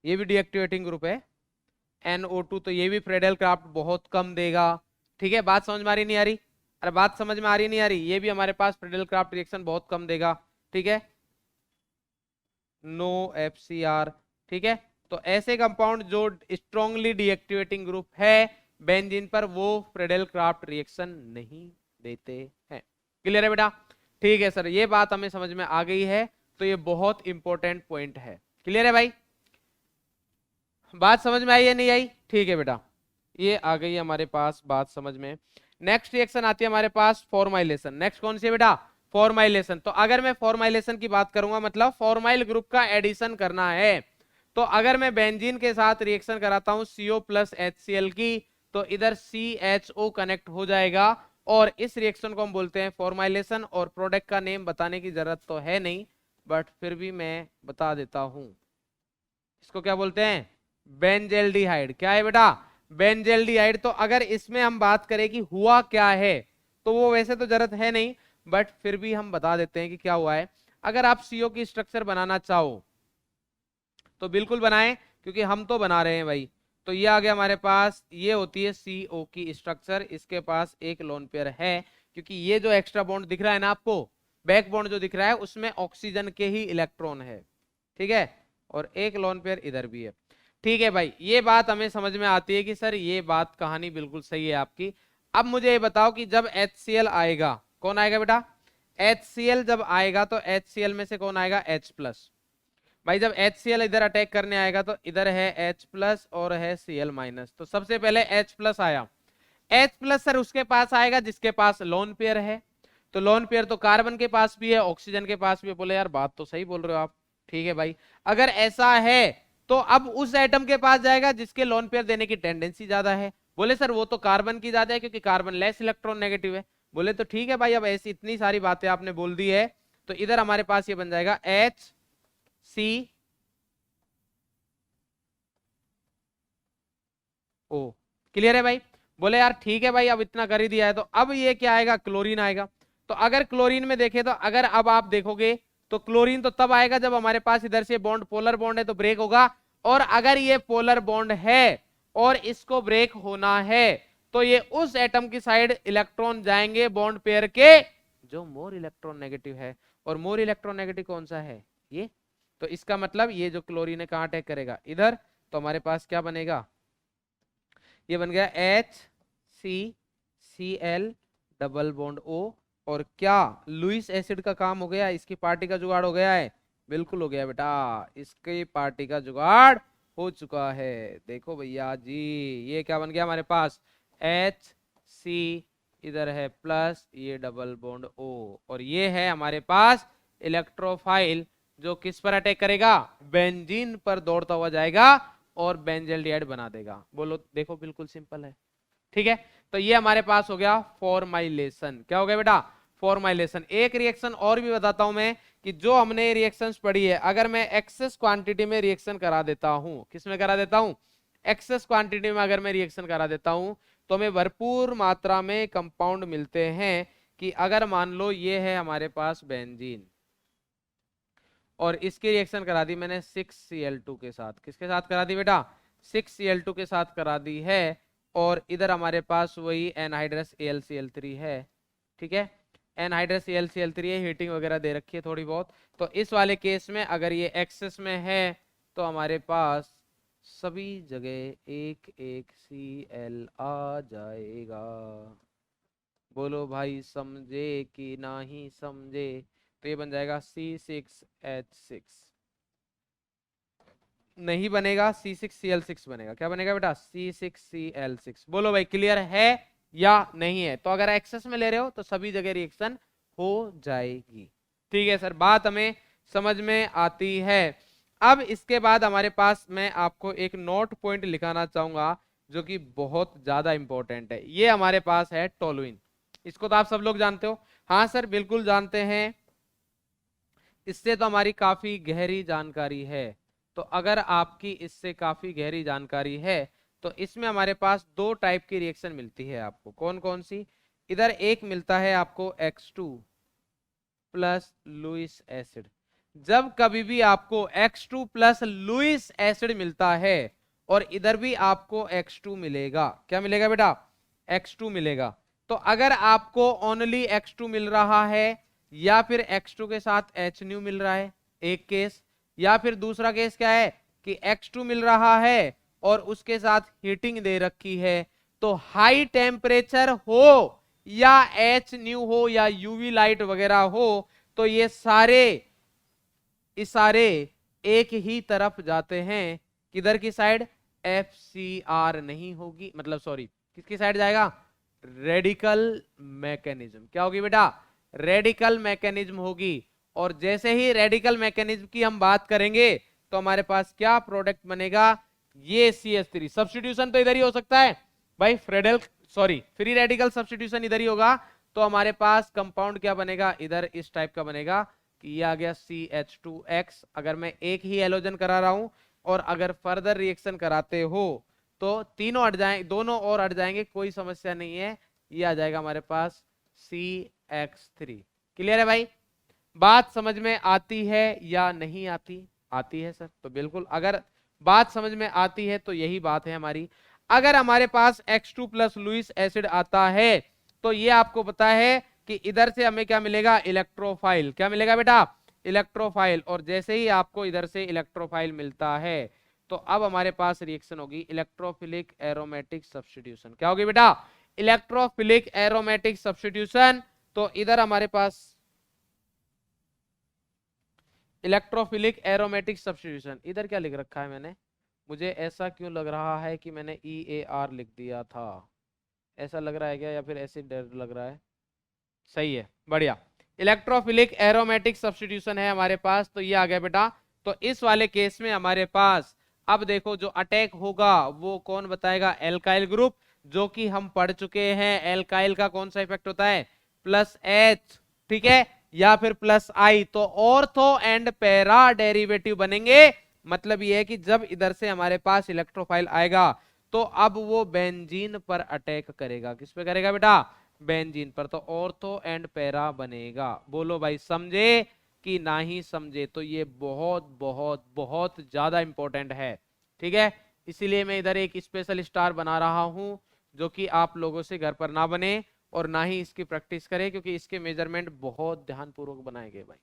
ये भी डीएक्टिवेटिंग ग्रुप है। NO2 तो ये भी फ्रीडेल क्राफ्ट बहुत कम देगा, ठीक है। बात समझ में आ रही नहीं आ रही? अरे बात समझ में आ रही नहीं आ रही? ये भी हमारे पास फ्रीडेल क्राफ्ट रिएक्शन बहुत कम देगा, ठीक है। नो FCR, ठीक है। तो ऐसे कंपाउंड जो स्ट्रांगली डीएक्टिवेटिंग ग्रुप है बेंजीन पर, वो फ्रीडेल क्राफ्ट रिएक्शन नहीं देते हैं। क्लियर है बेटा? ठीक है सर, ये बात हमें समझ में आ गई है, तो ये बहुत इंपॉर्टेंट पॉइंट है। क्लियर है भाई? बात समझ में आई या नहीं आई? ठीक है बेटा, ये आ गई हमारे पास बात समझ में। नेक्स्ट रिएक्शन आती है हमारे पास फॉर्माइलेशन। नेक्स्ट कौन सी है बेटा? फॉर्माइलेशन। तो अगर मैं फॉर्माइलेशन की बात करूंगा, मतलब फॉर्माइल ग्रुप का एडिशन करना है, तो अगर मैं बेंजीन के साथ रिएक्शन कराता हूं CO प्लस HCl की, तो इधर CHO कनेक्ट हो जाएगा, और इस रिएक्शन को हम बोलते हैं फॉर्माइलेशन। और प्रोडक्ट का नेम बताने की जरूरत तो है नहीं, बट फिर भी मैं बता देता हूं। इसको क्या बोलते हैं? बेंजेल्डिहाइड। क्या है बेटा? बेंजेल्डिहाइड। तो अगर इसमें हम बात करें कि हुआ क्या है, तो वो वैसे तो जरूरत है नहीं, बट फिर भी हम बता देते हैं कि क्या हुआ है। अगर आप CO की स्ट्रक्चर बनाना चाहो तो बिल्कुल बनाएं, क्योंकि हम तो बना रहे हैं भाई। तो ये आ गया हमारे पास, ये होती है CO की स्ट्रक्चर। इसके पास एक लोन पेयर है, क्योंकि ये जो एक्स्ट्रा बॉन्ड दिख रहा है ना आपको, बैक बॉन्ड जो दिख रहा है, उसमें ऑक्सीजन के ही इलेक्ट्रॉन है, ठीक है। और एक लोन पेयर इधर भी है, ठीक है भाई। ये बात हमें समझ में आती है कि सर ये बात कहानी बिल्कुल सही है आपकी। अब मुझे ये बताओ कि जब HCl आएगा, कौन आएगा बेटा? HCl जब आएगा तो HCl में से कौन आएगा? H+। भाई जब HCl इधर अटैक करने आएगा तो इधर है H+ और है Cl-। तो सबसे पहले H+ आया। H+ सर उसके पास आएगा जिसके पास लोन पेयर है। तो लोन पेयर तो कार्बन के पास भी है, ऑक्सीजन के पास भी है। बोले यार बात तो सही बोल रहे हो आप, ठीक है भाई। अगर ऐसा है तो अब उस एटम के पास जाएगा जिसके लोन पेयर देने की टेंडेंसी ज्यादा है। बोले सर वो तो कार्बन की ज्यादा है, क्योंकि कार्बन लेस इलेक्ट्रॉन नेगेटिव है। बोले तो ठीक है भाई, अब ऐसी इतनी सारी बातें आपने बोल दी है, तो इधर हमारे पास ये बन जाएगा HCO। क्लियर है भाई? बोले यार ठीक है भाई, अब इतना कर ही दिया है, तो अब ये क्या आएगा? क्लोरीन आएगा। तो अगर क्लोरीन में देखें, तो अगर अब आप देखोगे तो क्लोरीन तो तब आएगा जब हमारे पास इधर से बॉन्ड पोलर बॉन्ड है तो ब्रेक होगा। और अगर ये पोलर बॉन्ड है और इसको ब्रेक होना है, तो ये उस एटम की साइड इलेक्ट्रॉन जाएंगे बॉन्ड पेयर के जो मोर इलेक्ट्रॉन नेगेटिव है। और मोर इलेक्ट्रॉन नेगेटिव कौन सा है? ये। तो इसका मतलब ये जो क्लोरीन है कहां अटैक करेगा? इधर। तो हमारे पास क्या बनेगा? ये बन गया HCCl डबल बॉन्ड O। और क्या लुईस एसिड का काम हो गया? इसकी पार्टी का जुगाड़ हो गया है? बिल्कुल हो गया बेटा, इसकी पार्टी का जुगाड़ हो चुका है। देखो भैया जी, ये क्या बन गया हमारे पास? HC इधर है प्लस, ये डबल बॉन्ड O, और ये है हमारे पास इलेक्ट्रोफाइल जो किस पर अटैक करेगा? बेंजीन पर दौड़ता हुआ जाएगा और बेंजेल्डिहाइड बना देगा। बोलो देखो बिल्कुल सिंपल है, ठीक है। तो ये हमारे पास हो गया फॉर्माइलेशन। क्या हो गया बेटा? फॉर्माइलेशन। एक रिएक्शन और भी बताता हूं मैं कि जो हमने रिएक्शंस पढ़ी है, अगर मैं एक्सेस क्वांटिटी में रिएक्शन करा देता हूं, किसमें करा देता हूं, एक्सेस क्वांटिटी में अगर मैं रिएक्शन करा देता हूं तो हमें भरपूर मात्रा में कंपाउंड मिलते हैं। कि अगर मान लो ये है हमारे पास बेंजीन और इसकी रिएक्शन करा दी मैंने 6Cl2 के साथ, किसके साथ करा दी बेटा, 6Cl2 के साथ करा दी है, और इधर हमारे पास वही एनहाइड्रस AlCl3 है, ठीक है, एनहाइड्रस AlCl3 है, हीटिंग वगैरह दे रखी है थोड़ी बहुत। तो इस वाले केस में अगर ये एक्सेस में है तो हमारे पास सभी जगह एक एक Cl आ जाएगा। बोलो भाई समझे कि नहीं समझे, तो ये बन जाएगा C6H6, नहीं बनेगा C6Cl6 बनेगा। क्या बनेगा बेटा, C6Cl6। बोलो भाई क्लियर है या नहीं है। तो अगर एक्सेस में ले रहे हो तो सभी जगह रिएक्शन हो जाएगी। ठीक है सर, बात हमें समझ में आती है। अब इसके बाद हमारे पास मैं आपको एक नोट पॉइंट लिखाना चाहूंगा जो कि बहुत ज्यादा इंपॉर्टेंट है। ये हमारे पास है टोलुइन, इसको तो आप सब लोग जानते हो। हाँ सर बिल्कुल जानते हैं, इससे तो हमारी काफी गहरी जानकारी है। तो अगर आपकी इससे काफी गहरी जानकारी है तो इसमें हमारे पास दो टाइप की रिएक्शन मिलती है आपको। कौन कौन सी, इधर एक मिलता है आपको X2 प्लस लुईस एसिड। जब कभी भी आपको X2 प्लस लुईस एसिड मिलता है और इधर भी आपको X2 मिलेगा, क्या मिलेगा बेटा, X2 मिलेगा। तो अगर आपको ओनली X2 मिल रहा है या फिर X2 के साथ HNu मिल रहा है, एक केस, या फिर दूसरा केस क्या है कि X2 मिल रहा है और उसके साथ हीटिंग दे रखी है, तो हाई टेम्परेचर हो या HNu हो या यूवी लाइट वगैरह हो, तो ये सारे इशारे एक ही तरफ जाते हैं, किधर की साइड, FCR नहीं होगी, मतलब सॉरी किसकी साइड जाएगा, रेडिकल मैकेनिज्म। क्या होगी बेटा, रेडिकल मैकेनिज्म होगी। और जैसे ही रेडिकल मैकेनिज्म की हम बात करेंगे तो हमारे पास क्या प्रोडक्ट बनेगा, ये CH3। सब्स्टिट्यूशन तो इधर ही हो सकता है भाई, फ्री रेडिकल सब्स्टिट्यूशन इधर ही होगा। तो हमारे पास कंपाउंड क्या बनेगा, इधर इस टाइप का बनेगा कि ये आ गया CH2X। अगर मैं एक ही हेलोजन करा रहा हूं और अगर फर्दर रिएक्शन कराते हो तो तीनों हट जाएंगे, दोनों और हट जाएंगे, कोई समस्या नहीं है। ये आ जाएगा हमारे पास CX3। क्लियर है भाई, बात समझ में आती है या नहीं आती, आती है सर, तो बिल्कुल अगर बात समझ में आती है तो यही बात है हमारी। अगर हमारे पास X2 प्लस लुईस एसिड आता है तो ये आपको पता है कि इधर से हमें क्या मिलेगा, इलेक्ट्रोफाइल। क्या मिलेगा बेटा, इलेक्ट्रोफाइल। और जैसे ही आपको इधर से इलेक्ट्रोफाइल मिलता है तो अब हमारे पास रिएक्शन होगी इलेक्ट्रोफिलिक एरोमेटिक सब्स्टिट्यूशन। क्या होगी बेटा, इलेक्ट्रोफिलिक एरोमेटिक सब्स्टिट्यूशन। तो इधर हमारे पास इलेक्ट्रोफिलिक एरोमेटिक सब्स्टिट्यूशन, इधर क्या लिख रखा है मैंने, मुझे ऐसा क्यों लग रहा है कि मैंने EAR लिख दिया था, ऐसा लग रहा है क्या, या फिर ऐसे डर लग रहा है, सही है, बढ़िया। इलेक्ट्रोफिलिक एरोमेटिक सब्स्टिट्यूशन है हमारे पास, तो ये आ गया बेटा। तो इस वाले केस में हमारे पास अब देखो जो अटैक होगा वो कौन बताएगा, एल्काइल ग्रुप, जो कि हम पढ़ चुके हैं। एल्काइल का कौन सा इफेक्ट होता है, +H, ठीक है, या फिर +I। तो ऑर्थो एंड पैरा डेरिवेटिव बनेंगे। मतलब ये है कि जब इधर से हमारे पास इलेक्ट्रोफाइल आएगा तो अब वो बेंजीन पर अटैक करेगा। किस पे करेगा बेटा, बेंजीन पर। तो ऑर्थो एंड पैरा बनेगा। बोलो भाई समझे कि नहीं समझे। तो ये बहुत बहुत बहुत ज्यादा इंपॉर्टेंट है, ठीक है। इसीलिए मैं इधर एक स्पेशल स्टार बना रहा हूं जो कि आप लोगों से घर पर ना बने और ना ही इसकी प्रैक्टिस करें, क्योंकि इसके मेजरमेंट बहुत ध्यानपूर्वक बनाए गए भाई।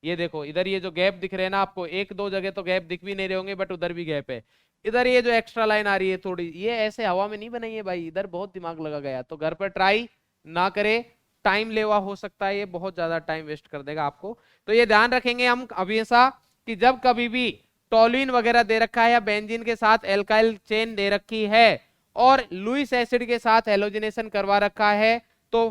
ये देखो इधर ये जो गैप दिख रहे हैं ना आपको, एक दो जगह तो गैप दिख भी नहीं रहे होंगे बट उधर भी गैप है। इधर ये जो एक्स्ट्रा लाइन आ रही है थोड़ी, ये ऐसे हवा में नहीं बनाई है भाई, इधर बहुत दिमाग लगा गया। तो घर पर ट्राई ना करे, टाइम लेवा हो सकता है, ये बहुत ज्यादा टाइम वेस्ट कर देगा आपको। तो ये ध्यान रखेंगे हम हमेशा कि जब कभी भी टोलुइन वगैरह दे रखा है या बेंजीन के साथ एल्काइल चेन दे रखी है और लुईस एसिड के साथ हेलोजिनेशन करवा रखा है तो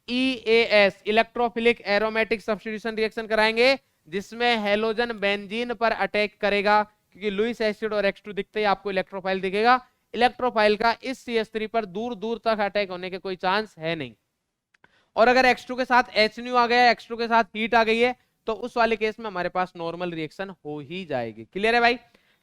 EAS electrophilic aromatic substitution reaction कराएंगे, जिसमें हेलोजन बेंजीन पर अटैक करेगा, क्योंकि लुईस एसिड और X2 दिखते ही आपको इलेक्ट्रोफाइल दिखेगा। इलेक्ट्रोफाइल का इस CH3 पर दूर दूर तक अटैक होने के कोई चांस है नहीं। और अगर X2 के साथ H न्यू आ गया है, X2 के साथ हीट आ गई है, तो उस वाले केस में हमारे पास नॉर्मल रिएक्शन हो ही जाएगी। क्लियर है भाई?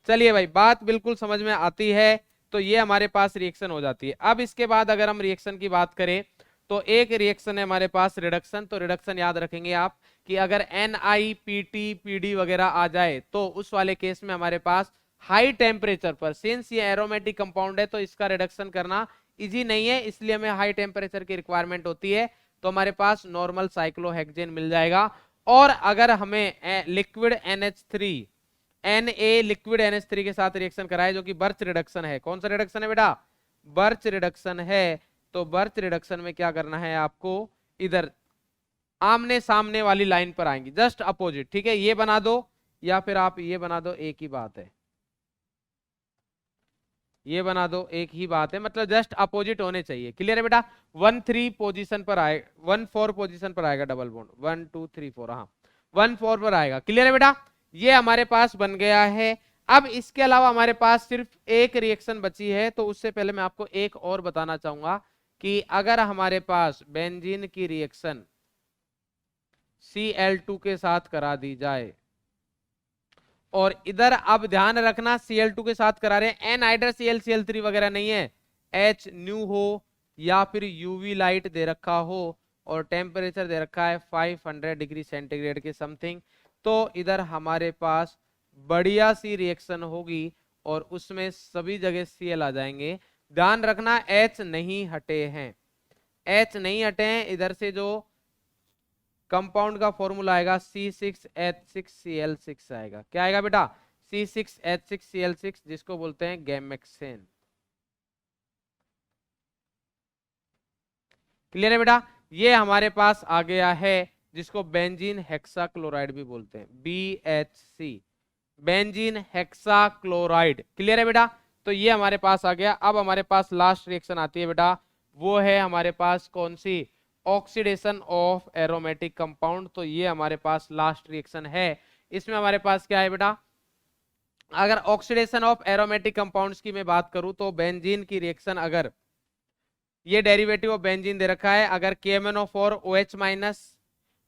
चलिए भाई, बात बिल्कुल समझ में आती है। तो ये हमारे पास रिएक्शन हो जाती है। अब इसके बाद अगर हम रिएक्शन की बात करें तो एक रिएक्शन है हमारे पास रिडक्शन। तो रिडक्शन याद रखेंगे आप कि अगर NiPT PD वगैरह आ जाए तो उस वाले केस में हमारे पास हाई टेम्परेचर पर, सिंस ये एरोमेटिक कंपाउंड है तो इसका रिडक्शन करना इजी नहीं है, इसलिए हमें हाई टेम्परेचर की रिक्वायरमेंट होती है। तो हमारे पास नॉर्मल साइक्लोहेक्सेन मिल जाएगा। और अगर हमें liquid NH3 Na liquid NH3 के साथ रिएक्शन कराए, जो कि बर्च रिडक्शन है, कौन सा रिडक्शन है बेटा? बर्च रिडक्शन है। तो बर्च रिडक्शन में क्या करना है आपको, इधर आमने सामने वाली लाइन पर आएंगी, जस्ट अपोजिट। ठीक है, ये बना दो या फिर आप ये बना दो, एक ही बात है। ये बना दो, एक ही बात है, मतलब जस्ट अपोजिट होने चाहिए। क्लियर है बेटा? 1-3 पोजीशन पर आए, 1-4 पोजीशन पर आएगा डबल बॉन्ड, 1-2-3-4, हाँ 1-4 पर आएगा। क्लियर है बेटा? ये हमारे पास बन गया है। अब इसके अलावा हमारे पास सिर्फ एक रिएक्शन बची है। तो उससे पहले मैं आपको एक और बताना चाहूंगा कि अगर हमारे पास बेंजीन की रिएक्शन Cl2 के साथ करा दी जाए, और इधर अब ध्यान रखना Cl2 के साथ करा रहे हैं, एनहाइड्रस Cl3 वगैरह नहीं है, H न्यू हो या फिर यूवी लाइट दे रखा हो और टेम्परेचर दे रखा है 500 डिग्री सेंटीग्रेड के समथिंग, तो इधर हमारे पास बढ़िया सी रिएक्शन होगी और उसमें सभी जगह Cl आ जाएंगे। ध्यान रखना H नहीं हटे हैं, H नहीं हटे हैं। इधर से जो कंपाउंड का फॉर्मूला आएगा C6H6Cl6 आएगा। क्या आएगा बेटा? C6H6Cl6, जिसको बोलते हैं गैमेक्सेन। क्लियर है बेटा? ये हमारे पास आ गया है, जिसको बेंजीन हेक्साक्लोराइड भी बोलते हैं, BHC, बेंजीन हेक्साक्लोराइड। क्लियर है बेटा? तो ये हमारे पास आ गया। अब हमारे पास लास्ट रिएक्शन आती है बेटा, वो है हमारे पास कौन सी? Oxidation of aromatic compound. तो ये हमारे पास लास्ट रिएक्शन है। इसमें हमारे पास क्या है बेटा? अगर ऑक्सीडेशन ऑफ एरोमेटिक कंपाउंड्स की मैं बात करूं तो बेंजीन की रिएक्शन, अगर ये डेरिवेटिव ऑफ बेंजीन दे रखा है, अगर KMnO4 OH minus,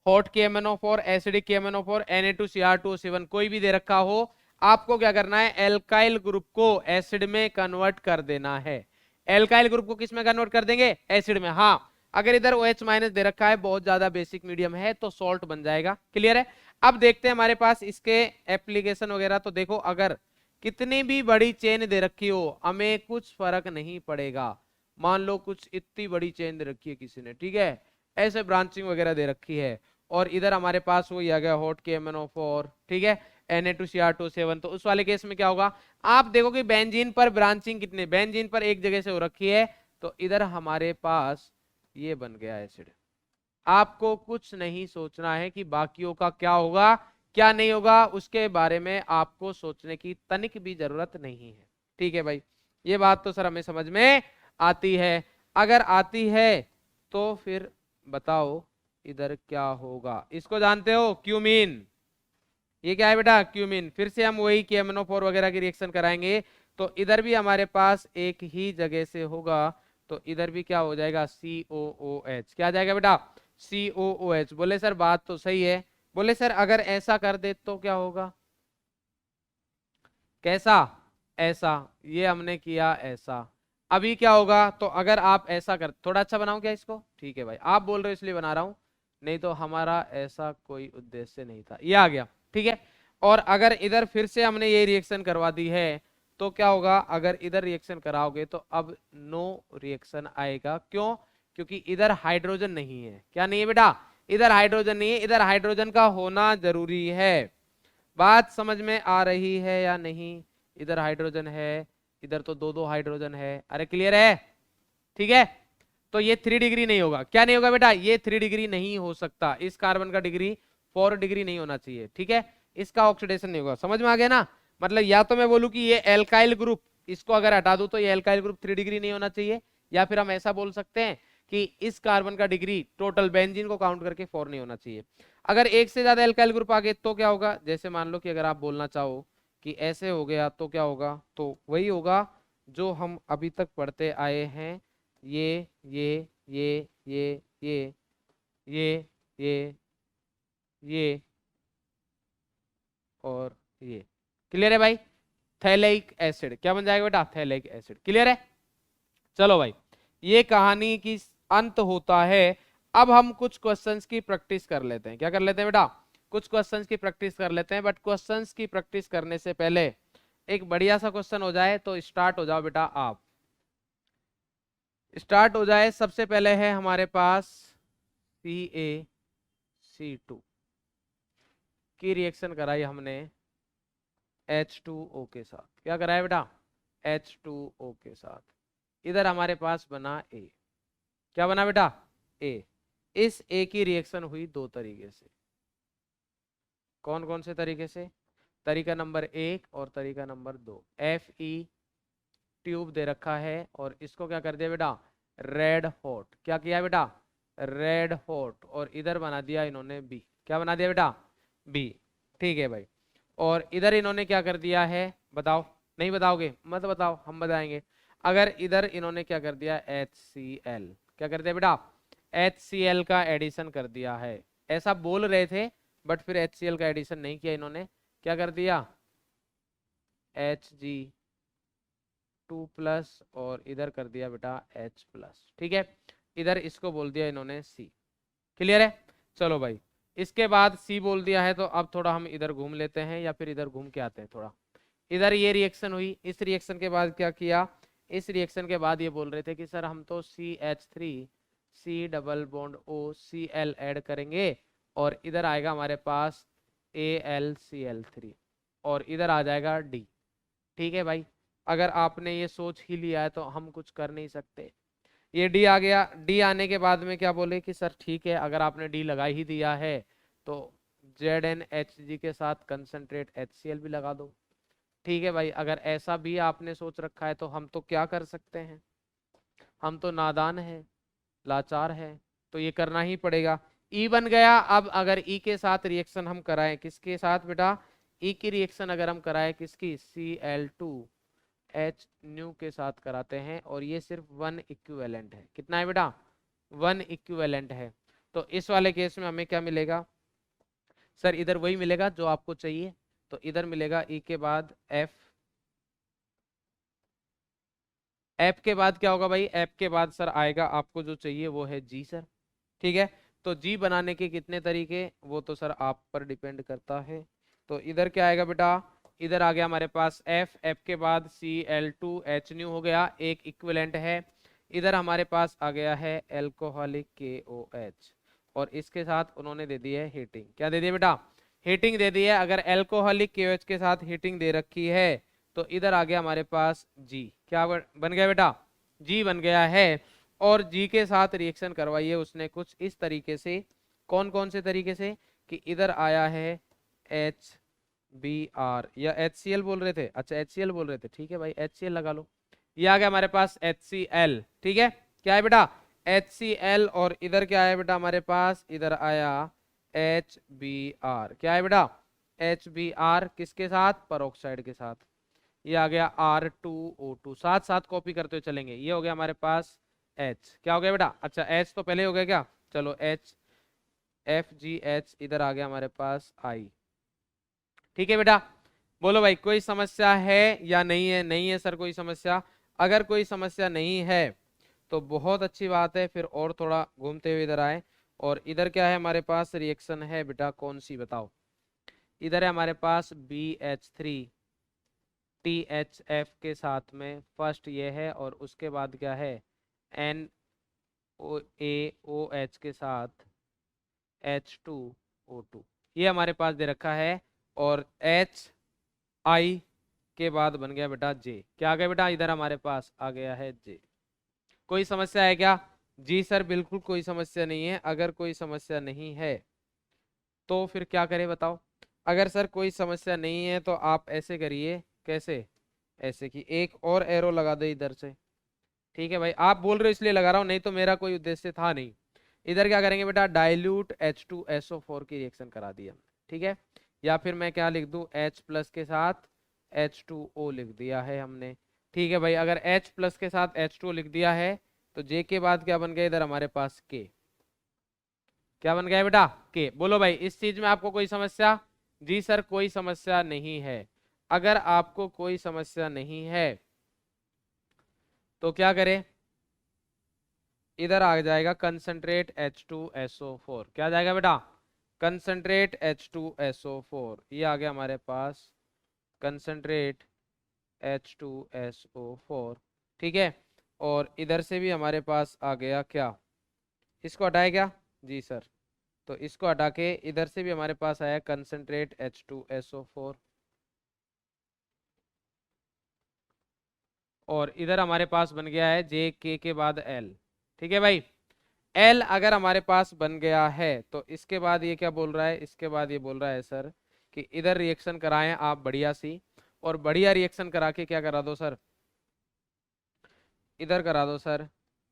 hot KMnO4, acidic KMnO4, Na2Cr2O7 कोई भी दे रखा हो, आपको क्या करना है? एल्काइल ग्रुप को एसिड में कन्वर्ट कर देना है। एल्काइल ग्रुप को किस में कन्वर्ट कर देंगे? एसिड में। हाँ, अगर इधर OH माइनस दे रखा है, बहुत ज्यादा बेसिक मीडियम है, तो सॉल्ट बन जाएगा। क्लियर है? अब देखते हैं हमारे पास इसके एप्लीकेशन वगैरह। तो देखो, अगर कितनी भी बड़ी चेन दे रखी हो, हमें कुछ फर्क नहीं पड़ेगा। मान लो कुछ इतनी बड़ी चेन दे रखी है किसी ने, ठीक है, ऐसे ब्रांचिंग वगैरह दे रखी है, और इधर हमारे पास वही आ गया हॉट KMnO4, ठीक है, Na2Cr2O7, तो उस वाले केस में क्या होगा? आप देखो कि बेंजीन पर ब्रांचिंग कितने, बेंजीन पर एक जगह से हो रखी है, तो इधर हमारे पास ये बन गया एसिड। आपको कुछ नहीं सोचना है कि बाकियों का क्या होगा क्या नहीं होगा, उसके बारे में आपको सोचने की तनिक भी जरूरत नहीं है। ठीक है भाई, ये बात तो सर हमें समझ में आती है। अगर आती है तो फिर बताओ इधर क्या होगा? इसको जानते हो, क्यूमीन। ये क्या है बेटा? क्यूमीन। फिर से हम वही KMnO4 वगैरह की रिएक्शन कराएंगे, तो इधर भी हमारे पास एक ही जगह से होगा, तो इधर भी क्या हो जाएगा? COOH। क्या जाएगा बेटा? COOH। बोले सर बात तो सही है। बोले सर अगर ऐसा कर दे तो क्या होगा? कैसा? ऐसा। ये हमने किया ऐसा। अभी क्या होगा? तो अगर आप ऐसा कर, थोड़ा अच्छा बनाऊं क्या इसको? ठीक है भाई, आप बोल रहे हो इसलिए बना रहा हूं, नहीं तो हमारा ऐसा कोई उद्देश्य नहीं था। ये आ गया, ठीक है। और अगर इधर फिर से हमने ये रिएक्शन करवा दी है, तो क्या होगा? अगर इधर रिएक्शन कराओगे तो अब नो रिएक्शन आएगा। क्यों? क्योंकि इधर हाइड्रोजन नहीं है। क्या नहीं है बेटा? इधर हाइड्रोजन नहीं है। इधर हाइड्रोजन का होना जरूरी है। बात समझ में आ रही है या नहीं? इधर हाइड्रोजन है, इधर तो दो दो हाइड्रोजन है। अरे क्लियर है? ठीक है, तो ये 3 डिग्री नहीं होगा। क्या नहीं होगा बेटा? ये 3 डिग्री नहीं हो सकता। इस कार्बन का डिग्री 4 डिग्री नहीं होना चाहिए। ठीक है, इसका ऑक्सीडेशन नहीं होगा। समझ में आ गया ना? मतलब या तो मैं बोलूं कि ये एल्काइल ग्रुप, इसको अगर हटा दूं तो ये एल्काइल ग्रुप 3 डिग्री नहीं होना चाहिए, या फिर हम ऐसा बोल सकते हैं कि इस कार्बन का डिग्री टोटल बेंजीन को काउंट करके 4 नहीं होना चाहिए। अगर एक से ज्यादा एल्काइल ग्रुप आ गए तो क्या होगा? जैसे मान लो कि अगर आप बोलना चाहो कि ऐसे हो गया, तो क्या होगा? तो वही होगा जो हम अभी तक पढ़ते आए हैं, ये ये ये और ये। क्लियर है भाई? थैलेइक एसिड क्या बन जाएगा बेटा? थैलेइक एसिड। क्लियर है? चलो भाई, ये कहानी की अंत होता है। अब हम कुछ क्वेश्चंस की प्रैक्टिस कर लेते हैं। क्या कर लेते हैं बेटा? कुछ क्वेश्चंस की प्रैक्टिस कर लेते हैं। बट क्वेश्चंस की प्रैक्टिस करने से पहले एक बढ़िया सा क्वेश्चन हो जाए तो स्टार्ट हो जाओ बेटा। आप स्टार्ट हो जाए। सबसे पहले है हमारे पास CaC2 की रिएक्शन कराई हमने H2O के साथ। क्या कराया बेटा? H2O के साथ। इधर हमारे पास बना A। क्या बना बेटा? A। इस A की रिएक्शन हुई दो तरीके से। कौन कौन से तरीके से? तरीका नंबर 1 और तरीका नंबर 2। Fe ट्यूब दे रखा है और इसको क्या कर दिया बेटा? Red hot. क्या किया बेटा? Red hot. और इधर बना दिया इन्होंने B। क्या बना दिया बेटा? B। ठीक है भाई। और इधर इन्होंने क्या कर दिया है? बताओ। नहीं बताओगे? मत बताओ, हम बताएंगे। अगर इधर इन्होंने क्या कर दिया? HCl। क्या कर दिया बेटा? HCl का एडिशन कर दिया है। ऐसा बोल रहे थे बट फिर HCl का एडिशन नहीं किया इन्होंने। क्या कर दिया? Hg2+ और इधर कर दिया बेटा H+। ठीक है, इधर इसको बोल दिया इन्होंने C। क्लियर है? चलो भाई, इसके बाद C बोल दिया है तो अब थोड़ा हम इधर घूम लेते हैं या फिर इधर घूम के आते हैं थोड़ा। इधर ये रिएक्शन हुई। इस रिएक्शन के बाद क्या किया? इस रिएक्शन के बाद ये बोल रहे थे कि सर हम तो CH3 C double bond OCl add करेंगे और इधर आएगा हमारे पास AlCl3 और इधर आ जाएगा D। ठीक है भाई, अगर आपने ये सोच ही लिया है तो हम कुछ कर नहीं सकते। ये D आ गया। D आने के बाद में क्या बोले कि सर ठीक है, अगर आपने D लगा ही दिया है तो ZnHg के साथ कंसंट्रेट HCl भी लगा दो। ठीक है भाई, अगर ऐसा भी आपने सोच रखा है तो हम तो क्या कर सकते हैं? हम तो नादान है, लाचार है, तो ये करना ही पड़ेगा। E बन गया। अब अगर E के साथ रिएक्शन हम कराएं, किसके साथ बेटा? E की रिएक्शन अगर हम कराएं किसकी? Cl2H न्यू के साथ कराते हैं और ये सिर्फ 1 इक्विवेलेंट है। कितना है बेटा? 1 इक्विवेलेंट है। तो इस वाले केस में हमें क्या मिलेगा? सर इधर वही मिलेगा जो आपको चाहिए। तो इधर मिलेगा E के बाद F। F के बाद क्या होगा भाई? F के बाद सर आएगा आपको जो चाहिए वो है G सर। ठीक है, तो G बनाने के कितने तरीके, वो तो सर आप पर डिपेंड करता है। तो इधर क्या आएगा बेटा? इधर आ गया हमारे पास F। F के बाद Cl2H न्यू हो गया, एक इक्विवेलेंट है। इधर हमारे पास आ गया है एल्कोहलिक KOH और इसके साथ उन्होंने दे दी है हीटिंग। क्या दे दिया बेटा? हीटिंग दे दी है। अगर एल्कोहलिक KOH के साथ हीटिंग दे रखी है तो इधर आ गया हमारे पास G। क्या बन गया बेटा? G बन गया है। और G के साथ रिएक्शन करवाइए उसने कुछ इस तरीके से। कौन कौन से तरीके से? कि इधर आया है HBr या HCl बोल रहे थे। अच्छा HCl बोल रहे थे, ठीक है भाई HCl लगा लो। ये आ गया हमारे पास HCl। ठीक है, क्या है बेटा? HCl। और इधर क्या है बेटा हमारे पास? इधर आया HBr। क्या है बेटा? HBr किसके साथ? पेरोक्साइड के साथ। ये आ गया R2O2। साथ साथ कॉपी करते हुए चलेंगे। ये हो गया हमारे पास H। क्या हो गया बेटा? अच्छा H तो पहले हो गया क्या? चलो H FGH इधर आ गया हमारे पास I। ठीक है बेटा, बोलो भाई कोई समस्या है या नहीं है? नहीं है सर कोई समस्या। अगर कोई समस्या नहीं है तो बहुत अच्छी बात है, फिर और थोड़ा घूमते हुए इधर आए। और इधर क्या है हमारे पास? रिएक्शन है बेटा कौन सी बताओ? इधर है हमारे पास BH3 THF के साथ में फर्स्ट ये है और उसके बाद क्या है? NaOH के साथ H2O2। ये हमारे पास दे रखा है और HI के बाद बन गया बेटा J। क्या आ गया बेटा? इधर हमारे पास आ गया है J। कोई समस्या है क्या? जी सर बिल्कुल कोई समस्या नहीं है। अगर कोई समस्या नहीं है तो फिर क्या करें बताओ? अगर सर कोई समस्या नहीं है तो आप ऐसे करिए। कैसे? ऐसे कि एक और एरो लगा दे इधर से। ठीक है भाई, आप बोल रहे हो इसलिए लगा रहा हूँ, नहीं तो मेरा कोई उद्देश्य था नहीं। इधर क्या करेंगे बेटा? डाइल्यूट H2SO4 की रिएक्शन करा दी हमने। ठीक है, या फिर मैं क्या लिख दूं? H+ के साथ H2O लिख दिया है हमने। ठीक है भाई, अगर H+ के साथ H2O लिख दिया है तो J के बाद क्या बन गया इधर हमारे पास K। क्या बन गया बेटा के। बोलो भाई इस चीज में आपको कोई समस्या? जी सर कोई समस्या नहीं है। अगर आपको कोई समस्या नहीं है तो क्या करें, इधर आ जाएगा कंसंट्रेट H2SO4। क्या आ जाएगा बेटा? Concentrate H2SO4। ये आ गया हमारे पास कंसंट्रेट H2SO4। ठीक है, और इधर से भी हमारे पास आ गया क्या, इसको हटाए क्या? जी सर, तो इसको हटा के इधर से भी हमारे पास आया कंसंट्रेट H2SO4, और इधर हमारे पास बन गया है JK के बाद L। ठीक है भाई, L अगर हमारे पास बन गया है तो इसके बाद ये क्या बोल रहा है, इसके बाद ये बोल रहा है सर कि इधर रिएक्शन कराएं आप बढ़िया सी, और बढ़िया रिएक्शन करा के क्या करा दो सर, इधर करा दो सर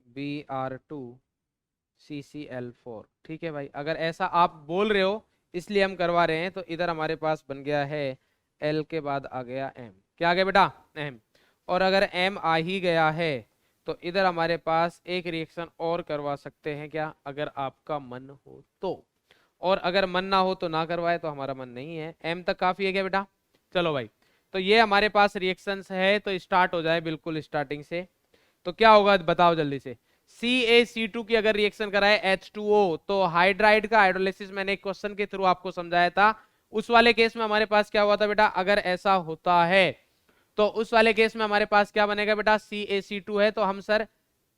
Br2CCl4। ठीक है भाई, अगर ऐसा आप बोल रहे हो इसलिए हम करवा रहे हैं, तो इधर हमारे पास बन गया है L के बाद आ गया M। क्या आ गया बेटा? M। और अगर M आ ही गया है तो इधर हमारे पास एक रिएक्शन और करवा सकते हैं क्या, अगर आपका मन हो तो, और अगर मन ना हो तो ना करवाए, तो हमारा मन नहीं है। M तक काफी है क्या बेटा? चलो भाई, तो ये हमारे पास रिएक्शंस है, तो स्टार्ट हो जाए बिल्कुल स्टार्टिंग से। तो क्या होगा बताओ जल्दी से। CaC2 की अगर रिएक्शन कराए H2O, तो हाइड्राइड का हाइड्रोलिसिस मैंने एक क्वेश्चन के थ्रू आपको समझाया था, उस वाले केस में हमारे पास क्या हुआ था बेटा, अगर ऐसा होता है तो उस वाले केस में हमारे पास क्या बनेगा बेटा, CaC2 है, तो हम सर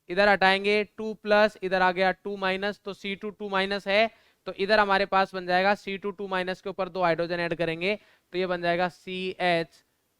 इधर हटाएंगे 2 प्लस, इधर आ गया 2 माइनस, तो C2 2 माइनस है, तो इधर हमारे पास बन जाएगा C2 2 माइनस के ऊपर 2 हाइड्रोजन ऐड करेंगे तो ये बन जाएगा CH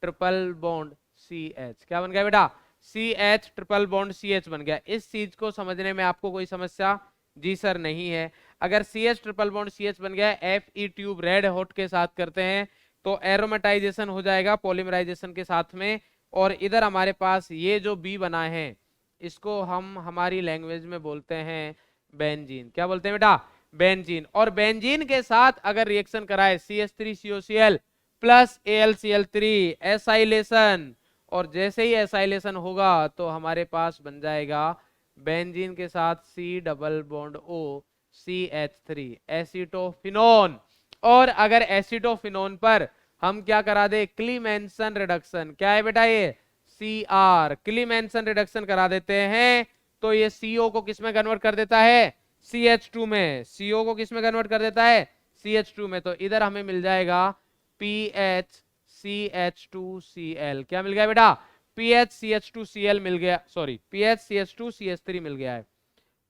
ट्रिपल बॉन्ड CH। क्या बन गया बेटा? CH ट्रिपल बॉन्ड CH बन गया। इस चीज को समझने में आपको कोई समस्या? जी सर नहीं है। अगर CH ट्रिपल बॉन्ड CH बन गया, Fe ट्यूब रेड हॉट के साथ करते हैं तो एरोमेटाइजेशन हो जाएगा पॉलीमराइजेशन के साथ में, और इधर हमारे पास ये जो B बना है इसको हम हमारी लैंग्वेज में बोलते हैं बेंजीन। क्या बोलते हैं बेटा? बेंजीन। और बेंजीन के साथ अगर रिएक्शन कराए CH3COCl प्लस AlCl3 एसाइलेशन, और जैसे ही एसाइलेशन होगा तो हमारे पास बन जाएगा बेंजीन के साथ C double bond O CH3 acetophenone. और अगर एसीटोफिनोन पर हम क्या करा दे, क्लीमेंसन रिडक्शन, क्या है बेटा ये Cr, क्लीमेंसन रिडक्शन करा देते हैं, तो ये CO को किस में कन्वर्ट कर देता है, CH2 में। CO को किस में कन्वर्ट कर देता है, CH2 में। तो इधर हमें मिल जाएगा PHCH2Cl। क्या मिल गया बेटा? PHCH2Cl मिल गया, सॉरी PHCH2CH3 मिल गया है,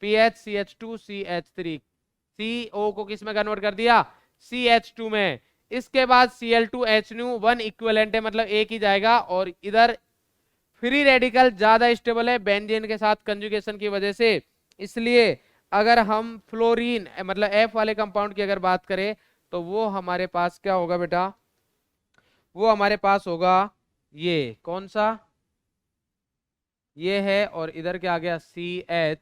PHCH2CH3। CO को किस में कन्वर्ट कर दिया, CH2 में। इसके बाद Cl2H1 इक्विवेलेंट है, मतलब एक ही जाएगा, और इधर फ्री रेडिकल ज्यादा स्टेबल है बेंजीन के साथ कंजुगेशन की वजह से, इसलिए अगर हम फ्लोरीन मतलब F वाले कंपाउंड की अगर बात करें तो वो हमारे पास क्या होगा बेटा, वो हमारे पास होगा ये कौन सा, ये है, और इधर क्या आ गया CH,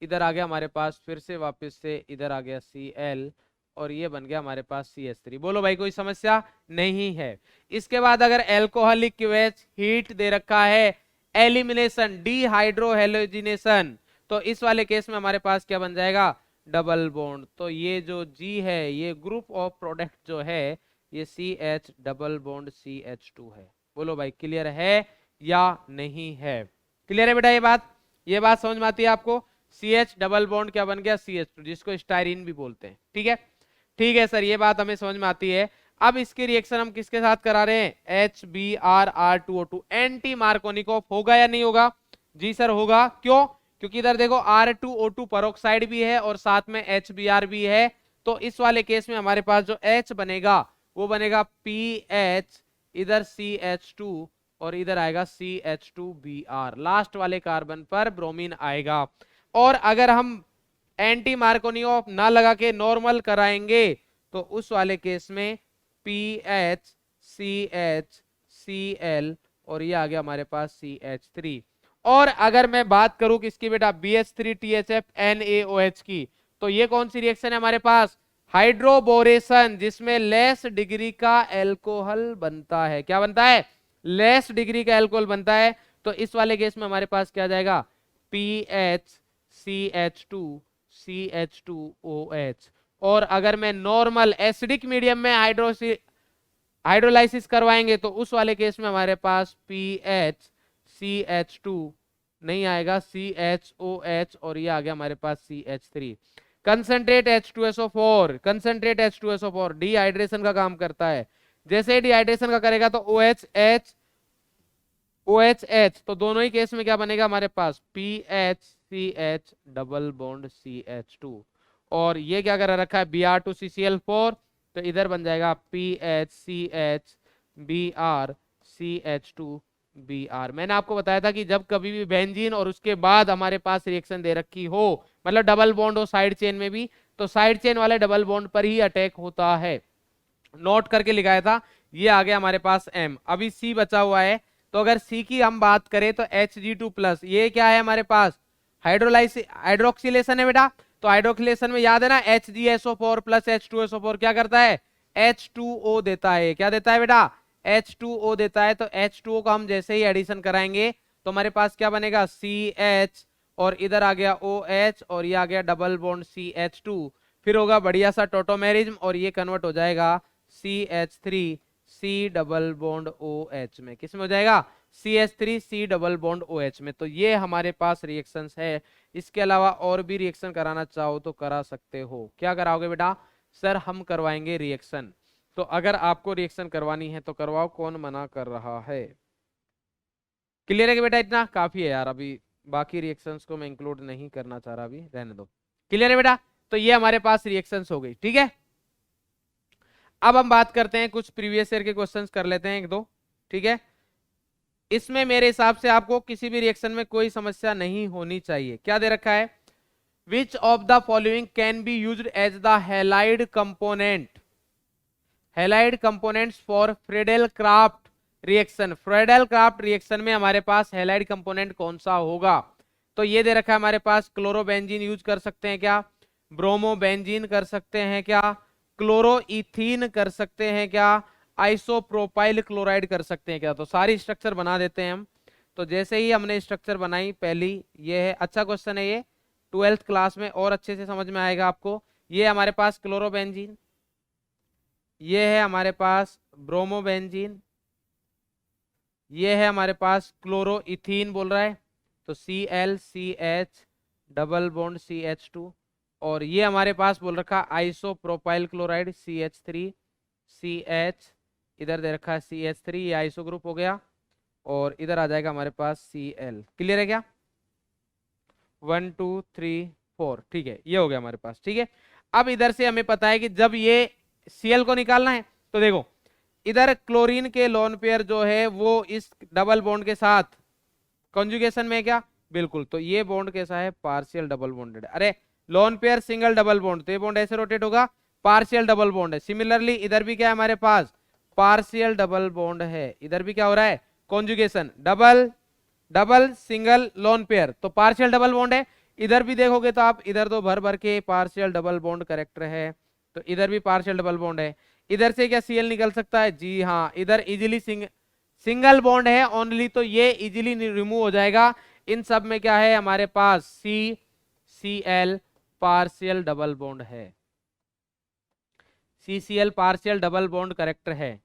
इधर आ गया हमारे पास फिर से वापस से इधर आ गया Cl, और ये बन गया हमारे पास CH3। बोलो भाई कोई समस्या नहीं है। इसके बाद अगर एल्कोहलिक क्वेच हीट दे रखा है, एलिमिनेशन डिहाइड्रोहेलोजिनेशन, तो इस वाले केस में हमारे पास क्या बन जाएगा, डबल बॉन्ड। तो ये जो G है ये ग्रुप ऑफ प्रोडक्ट जो है ये CH डबल बॉन्ड CH2 है। बोलो भाई क्लियर है या नहीं है? क्लियर है बेटा ये बात समझ में आती है आपको? CH डबल बॉन्ड क्या बन गया, CH2, जिसको स्टाइरिन भी बोलते हैं। ठीक है, ठीक है सर, ये बात हमें समझ में आती है। अब इसकी रिएक्शन हम किसके साथ करा रहे हैं, HBr2O2 एंटी मार्कोनिकोव। होगा या नहीं होगा? जी सर होगा। क्यों? क्योंकि इधर देखो R2O2 पेरोक्साइड भी है और साथ में HBr भी है, तो इस वाले केस में हमारे पास जो H बनेगा वो बनेगा PH, इधर CH2, और इधर आएगा CH2Br, लास्ट वाले कार्बन पर ब्रोमीन आएगा। और अगर हम एंटी मार्कोनियोव ना लगा के नॉर्मल कराएंगे तो उस वाले केस में PH CH Cl, और ये आ गया हमारे पास CH3। और अगर मैं बात करूं किसकी बेटा, BH3THF NaOH की, तो ये कौन सी रिएक्शन है हमारे पास, हाइड्रोबोरेशन, जिसमें लेस डिग्री का एल्कोहल बनता है। क्या बनता है? लेस डिग्री का एल्कोहल बनता है। तो इस वाले केस में हमारे पास क्या जाएगा, PH CH2 CH2OH। और अगर मैं नॉर्मल एसिडिक मीडियम में हाइड्रोलाइसिस करवाएंगे तो उस वाले केस में हमारे पास PHCH2 नहीं आएगा, CHOH, और ये आ गया हमारे पास CH3। Concentrate H2SO4, concentrate H2SO4 dehydration का काम करता है। जैसे डिहाइड्रेशन का करेगा तो OH तो दोनों ही केस में क्या बनेगा हमारे पास PHCH डबल बॉन्ड CH2। और ये क्या कर रखा है Br2CCl4, तो इधर बन जाएगा PHCH BrCH2Br। मैंने आपको बताया था कि जब कभी भी बेंजीन और उसके बाद हमारे पास रिएक्शन दे रखी हो, मतलब डबल बॉन्ड हो साइड चेन में भी, तो साइड चेन वाले डबल बॉन्ड पर ही अटैक होता है। नोट करके लिखाया था। ये आ गया हमारे पास M। अभी C बचा हुआ है, तो अगर C की हम बात करें तो Hg2+, ये क्या है हमारे पास हाइड्रोक्सिलेशन है बेटा। तो हाइड्रोक्सिलेशन में याद है ना HgSO4 प्लस H2SO4 क्या करता है H2O देता है। क्या देता है बेटा H2O देता है। तो H2O को हम जैसे ही एडिशन कराएंगे तो हमारे पास क्या बनेगा CH, और इधर आ गया OH, और ये आ गया डबल बॉन्ड CH2। फिर होगा बढ़िया सा टोटोमेरिज्म और ये कन्वर्ट हो जाएगा CH3 C double bond OH में। किस में हो जाएगा CH3 C double bond OH में। तो ये हमारे पास रिएक्शंस है। इसके अलावा और भी रिएक्शन कराना चाहो तो करा सकते हो। क्या कराओगे बेटा सर हम करवाएंगे रिएक्शन। तो अगर आपको रिएक्शन करवानी है तो करवाओ, कौन मना कर रहा है। क्लियर है कि बेटा इतना काफी है यार, अभी बाकी रिएक्शंस को मैं इंक्लूड नहीं करना चाह रहा, अभी रहने दो। क्लियर है बेटा। तो ये हमारे पास रिएक्शंस हो गई, ठीक है। अब हम बात करते हैं कुछ प्रीवियस ईयर के क्वेश्चंस कर लेते हैं एक दो, ठीक है। इसमें मेरे हिसाब से आपको किसी भी रिएक्शन में कोई समस्या नहीं होनी चाहिए। क्या दे रखा है which of the following can be used as the halide component, halide components for Friedel Craft reaction. Friedel Craft reaction में हमारे पास हैलाइड कंपोनेंट कौन सा होगा। तो ये दे रखा है हमारे पास क्लोरोबेंजीन यूज कर सकते हैं क्या, ब्रोमोबेंजीन कर सकते हैं क्या, क्लोरोइथीन कर सकते हैं क्या, आइसोप्रोपाइल क्लोराइड कर सकते हैं क्या। तो सारी स्ट्रक्चर बना देते हैं हम। तो जैसे ही हमने स्ट्रक्चर बनाई पहली, ये है, अच्छा क्वेश्चन है ये, 12th क्लास में और अच्छे से समझ में आएगा आपको। ये हमारे पास क्लोरोबेंजीन, ये है हमारे पास ब्रोमोबेंजीन, ये है हमारे पास क्लोरोइथीन बोल रहा है, तो ClCH डबल बॉन्ड CH2, और ये हमारे पास बोल रखा आइसोप्रोपाइल क्लोराइड CH3CH, इधर दे रखा है CH3, ये आइसो ग्रुप हो गया, और इधर आ जाएगा हमारे पास Cl। क्लियर है क्या 1 2 3 4, ठीक है, ये हो गया हमारे पास, ठीक है। अब इधर से हमें पता है कि जब ये Cl को निकालना है तो देखो इधर क्लोरीन के लोन पेयर जो है वो इस डबल बॉन्ड के साथ कॉन्जुगेशन में है क्या, बिल्कुल। तो ये बॉन्ड कैसा है पार्शियल डबल बॉन्डेड। अरे lone pair single double bond, तो ये बॉन्ड ऐसे रोटेट होगा, पार्शियल डबल बॉन्ड है। सिमिलरली इधर भी क्या है हमारे पास पार्शियल डबल बॉन्ड है, इधर भी क्या हो रहा है conjugation, double double single lone pair, तो पार्शियल डबल बॉन्ड है। इधर भी देखोगे तो आप इधर तो भर भर के पार्शियल डबल बॉन्ड करेक्टर है, तो इधर भी पार्शियल डबल बॉन्ड है। इधर से क्या Cl निकल सकता है, जी हाँ, इधर इजिली सिंगल बॉन्ड है ओनली, तो ये इजिली रिमूव हो जाएगा। इन सब में क्या है हमारे पास CCl पार्शियल डबल बॉन्ड है, CCl partial double bond character है,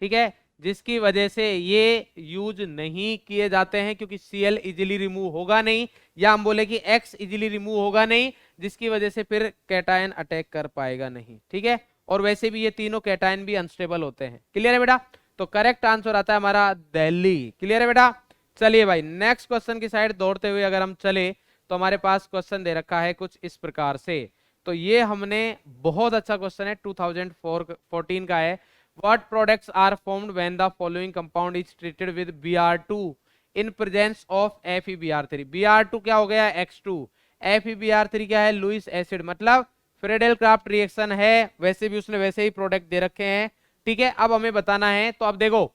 ठीक है, जिसकी वजह से ये यूज नहीं किए जाते हैं क्योंकि Cl इजिली रिमूव होगा नहीं, या हम बोले कि X इजिली रिमूव होगा नहीं, जिसकी वजह से फिर कैटायन अटैक कर पाएगा नहीं, ठीक है। और वैसे भी ये तीनों कैटायन भी अनस्टेबल होते हैं। क्लियर है बेटा। तो करेक्ट आंसर आता है हमारा दिल्ली। क्लियर है बेटा। चलिए भाई नेक्स्ट क्वेश्चन की साइड दौड़ते हुए अगर हम चले तो हमारे पास क्वेश्चन दे रखा है कुछ इस प्रकार से। तो ये हमने बहुत अच्छा क्वेश्चन है 2014 का है। What products are formed when the following compound is treated with Br2 in presence of FeBr3। Br2 क्या हो गया X2, FeBr3 क्या है लुईस एसिड, मतलब फ्रेडेल क्राफ्ट रिएक्शन है, वैसे भी उसने वैसे ही प्रोडक्ट दे रखे हैं, ठीक है। अब हमें बताना है, तो अब देखो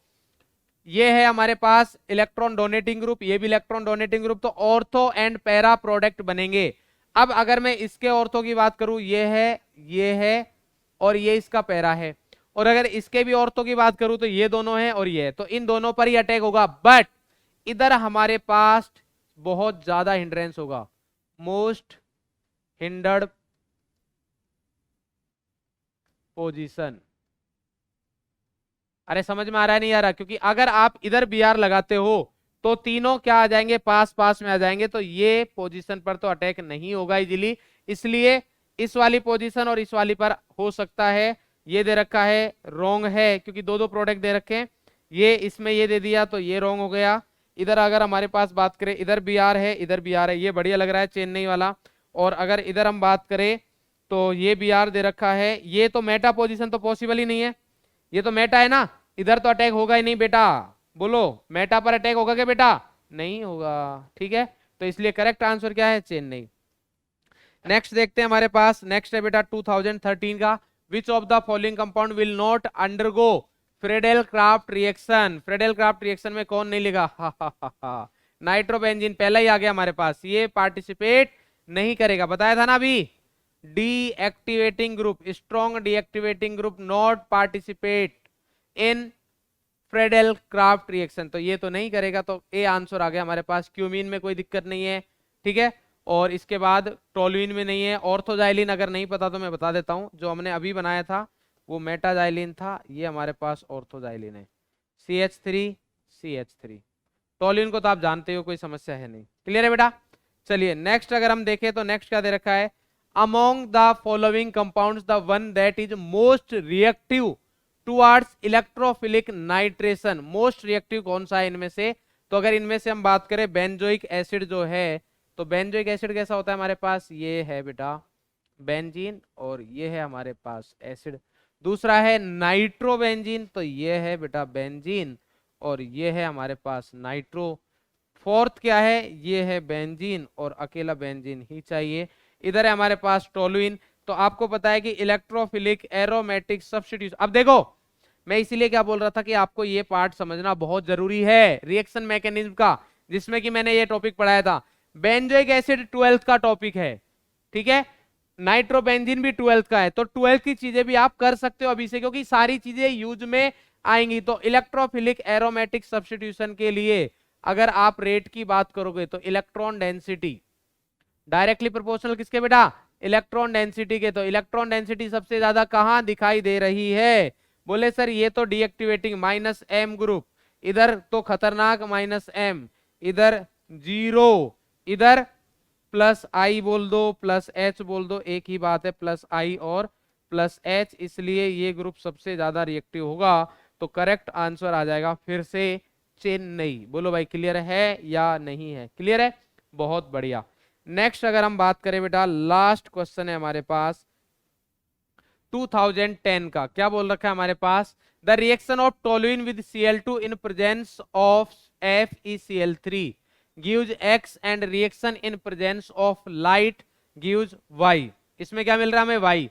ये है हमारे पास इलेक्ट्रॉन डोनेटिंग ग्रुप, ये भी इलेक्ट्रॉन डोनेटिंग ग्रुप, तो ऑर्थो एंड पैरा प्रोडक्ट बनेंगे। अब अगर मैं इसके ऑर्थो की बात करूं, ये है और ये इसका पैरा है, और अगर इसके भी ऑर्थो की बात करूं तो ये दोनों है और ये है, तो इन दोनों पर ही अटैक होगा। बट इधर हमारे पास बहुत ज्यादा हिंड्रेंस होगा, मोस्ट हिंडर्ड पोजीशन। अरे समझ में आ रहा है नहीं आ रहा? क्योंकि अगर आप इधर बी आर लगाते हो तो तीनों क्या आ जाएंगे, पास पास में आ जाएंगे, तो ये पोजीशन पर तो अटैक नहीं होगा इजीली, इसलिए इस वाली पोजीशन और इस वाली पर हो सकता है। ये दे रखा है, रॉन्ग है, क्योंकि दो दो प्रोडक्ट दे रखे हैं, ये इसमें ये दे दिया तो ये रॉन्ग हो गया। इधर अगर हमारे पास बात करें, इधर बी आर है, इधर बी आर है, ये बढ़िया लग रहा है चेन्नई वाला। और अगर इधर हम बात करें तो ये बी आर दे रखा है, ये तो मेटा पोजीशन तो पॉसिबल ही नहीं है, ये तो मेटा है ना, इधर तो अटैक होगा ही नहीं बेटा। बोलो मेटा पर अटैक होगा क्या बेटा? नहीं होगा, ठीक है। तो इसलिए करेक्ट आंसर क्या है? चेन्नई। नेक्स्ट देखते हैं हमारे पास, नेक्स्ट है बेटा 2013 का, which of the following compound will not undergo Friedel Craft reaction. Friedel Craft reaction में कौन नहीं लेगा? नाइट्रोबेंजीन पहला ही आ गया हमारे पास, ये पार्टिसिपेट नहीं करेगा, बताया था ना अभी। Deactivating group, strong deactivating group not participate in Friedel Craft reaction, तो ये तो नहीं करेगा, तो ए आंसर आ गया हमारे पास। क्यूमीन में कोई दिक्कत नहीं है, ठीक है। और इसके बाद टोलुइन में नहीं है। ऑर्थोजाइलिन अगर नहीं पता तो मैं बता देता हूं, जो हमने अभी बनाया था वो मेटाजाइलिन था, ये हमारे पास ऑर्थोजाइलिन है, CH3 CH3। टोलुइन को तो आप जानते हो, कोई समस्या है नहीं, क्लियर है बेटा। चलिए नेक्स्ट अगर हम देखें तो नेक्स्ट क्या दे रखा है, among the following compounds the one that is most reactive towards electrophilic nitration. Most reactive कौन सा है इनमें से? तो अगर इनमें से हम बात करें बेंजोइक एसिड जो है, तो बेंजोइक एसिड कैसा होता है हमारे पास? ये है बेटा बेंजीन, और ये है हमारे पास एसिड। दूसरा है नाइट्रोबेंजीन, तो ये है बेटा बेंजीन, और ये है हमारे पास नाइट्रो। फोर्थ क्या है? ये है बेंजीन, और अकेला बेंजीन ही चाहिए। इधर है हमारे पास टोलुइन। तो आपको पता है कि इलेक्ट्रोफिलिक एरोमेटिक सब्स्टिट्यूशन, अब देखो मैं इसीलिए क्या बोल रहा था कि आपको ये पार्ट समझना बहुत जरूरी है रिएक्शन मैकेनिज्म का, जिसमें कि मैंने ये टॉपिक पढ़ाया था। बेंजोइक एसिड 12th का टॉपिक है, ठीक है, नाइट्रोबेंजीन भी 12th का है, तो 12th की चीजें भी आप कर सकते हो अभी से, क्योंकि सारी चीजें यूज में आएंगी। तो इलेक्ट्रोफिलिक एरोमेटिक सब्स्टिट्यूशन के लिए अगर आप रेट की बात करोगे तो इलेक्ट्रॉन डेंसिटी डायरेक्टली प्रोपोर्शनल किसके बेटा? इलेक्ट्रॉन डेंसिटी के। तो इलेक्ट्रॉन डेंसिटी सबसे ज्यादा कहां दिखाई दे रही है? बोले सर ये तो डीएक्टिवेटिंग -m ग्रुप, इधर तो खतरनाक -m, इधर 0, इधर +I बोल दो, +H बोल दो, एक ही बात है, +I और +H, इसलिए ये ग्रुप सबसे ज्यादा रिएक्टिव होगा। तो करेक्ट आंसर आ जाएगा फिर से चेन्नई। बोलो भाई क्लियर है या नहीं है? क्लियर है, बहुत बढ़िया। नेक्स्ट अगर हम बात करें बेटा, लास्ट क्वेश्चन है हमारे पास 2010 का, क्या बोल रखा है हमारे पास? The reaction of toluene with Cl2 in presence of FeCl3 gives X and reaction in presence of light gives Y। इसमें क्या मिल रहा है हमें? Y।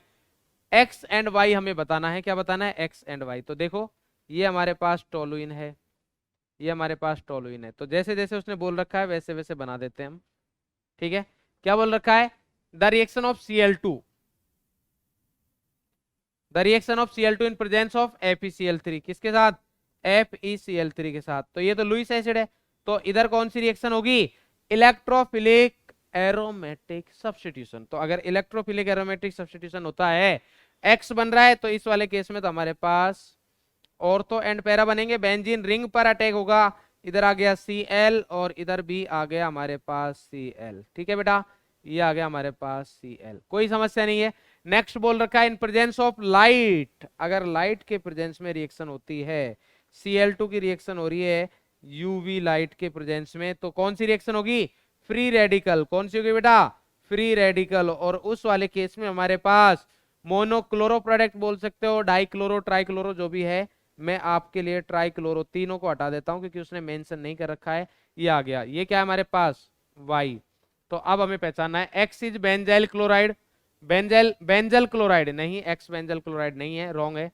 X एंड Y हमें बताना है, क्या बताना है? X and Y। तो देखो ये हमारे पास टोलुइन है, ये हमारे पास टोलुइन है, तो जैसे जैसे उसने बोल रखा है वैसे वैसे बना देते हैं हम, ठीक है। क्या बोल रखा है? The reaction of Cl2, the reaction of Cl2 in presence of FeCl3, किसके साथ? FeCl3 के साथ। तो ये तो लुईस एसिड है, तो इधर कौन सी रिएक्शन होगी? Electrophilic aromatic substitution. तो अगर इलेक्ट्रोफिलिक एरोमेटिक सब्स्टिट्यूशन होता है, X बन रहा है, तो इस वाले केस में तो हमारे पास ऑर्थो एंड पैरा बनेंगे, बेंजीन रिंग पर अटैक होगा, इधर आ गया Cl और इधर भी आ गया हमारे पास Cl, ठीक है बेटा, ये आ गया हमारे पास Cl, कोई समस्या नहीं है। नेक्स्ट बोल रखा है इन प्रेजेंस ऑफ लाइट, अगर लाइट के प्रेजेंस में रिएक्शन होती है, Cl2 की रिएक्शन हो रही है यूवी लाइट के प्रेजेंस में, तो कौन सी रिएक्शन होगी? Free radical. कौन सी होगी बेटा? Free radical. और उस वाले केस में हमारे पास मोनोक्लोरो प्रोडक्ट बोल सकते हो, डाइक्लोरो, ट्राइक्लोरो, जो भी है। मैं आपके लिए ट्राइक्लोरो, तीनों को हटा देता हूं क्योंकि उसने मेंशन नहीं कर रखा है। ये आ गया, ये क्या है हमारे पास? Y। तो अब हमें पहचानना है, X is benzyl chloride, benzyl chloride नहीं, X बेंजल क्लोराइड नहीं है, रॉन्ग है।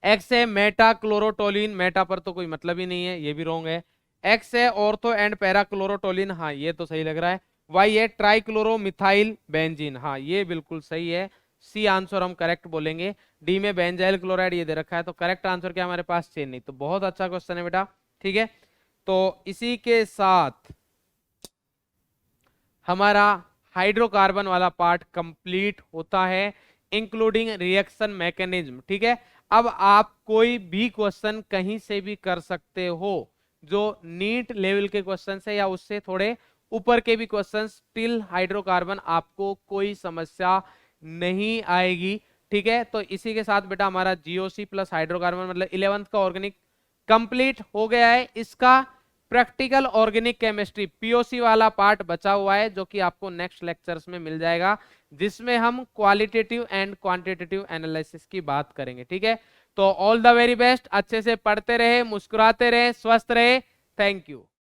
X है मेटा क्लोरोटोलिन, मेटा पर तो कोई मतलब ही नहीं है, ये भी रॉन्ग है। X है ऑर्थो एंड पैरा क्लोरोटोलिन, हाँ ये तो सही लग रहा है। Y है ट्राइक्लोरो मिथाइल बेंजीन, हाँ ये बिल्कुल सही है, सी आंसर हम करेक्ट बोलेंगे। डी में बेंजाइल क्लोराइड ये दे रखा है, तो करेक्ट आंसर क्या हमारे पास? चेन्नई। तो बहुत अच्छा क्वेश्चन है बेटा, ठीक है। तो इसी के साथ हमारा हाइड्रोकार्बन वाला पार्ट कंप्लीट होता है, इंक्लूडिंग रिएक्शन मैकेनिज्म। ठीक है, अब आप कोई भी क्वेश्चन कहीं से भी कर सकते हो, जो नीट लेवल के क्वेश्चन है या उससे थोड़े ऊपर के भी क्वेश्चन, स्टिल हाइड्रोकार्बन आपको कोई समस्या नहीं आएगी। ठीक है, तो इसी के साथ बेटा हमारा जीओसी प्लस हाइड्रोकार्बन मतलब 11th का ऑर्गेनिक कंप्लीट हो गया है। इसका प्रैक्टिकल ऑर्गेनिक केमिस्ट्री पीओसी वाला पार्ट बचा हुआ है, जो कि आपको नेक्स्ट लेक्चर्स में मिल जाएगा, जिसमें हम क्वालिटेटिव एंड क्वांटिटेटिव एनालिसिस की बात करेंगे। ठीक है, तो ऑल द वेरी बेस्ट, अच्छे से पढ़ते रहे, मुस्कुराते रहे, स्वस्थ रहे। Thank you.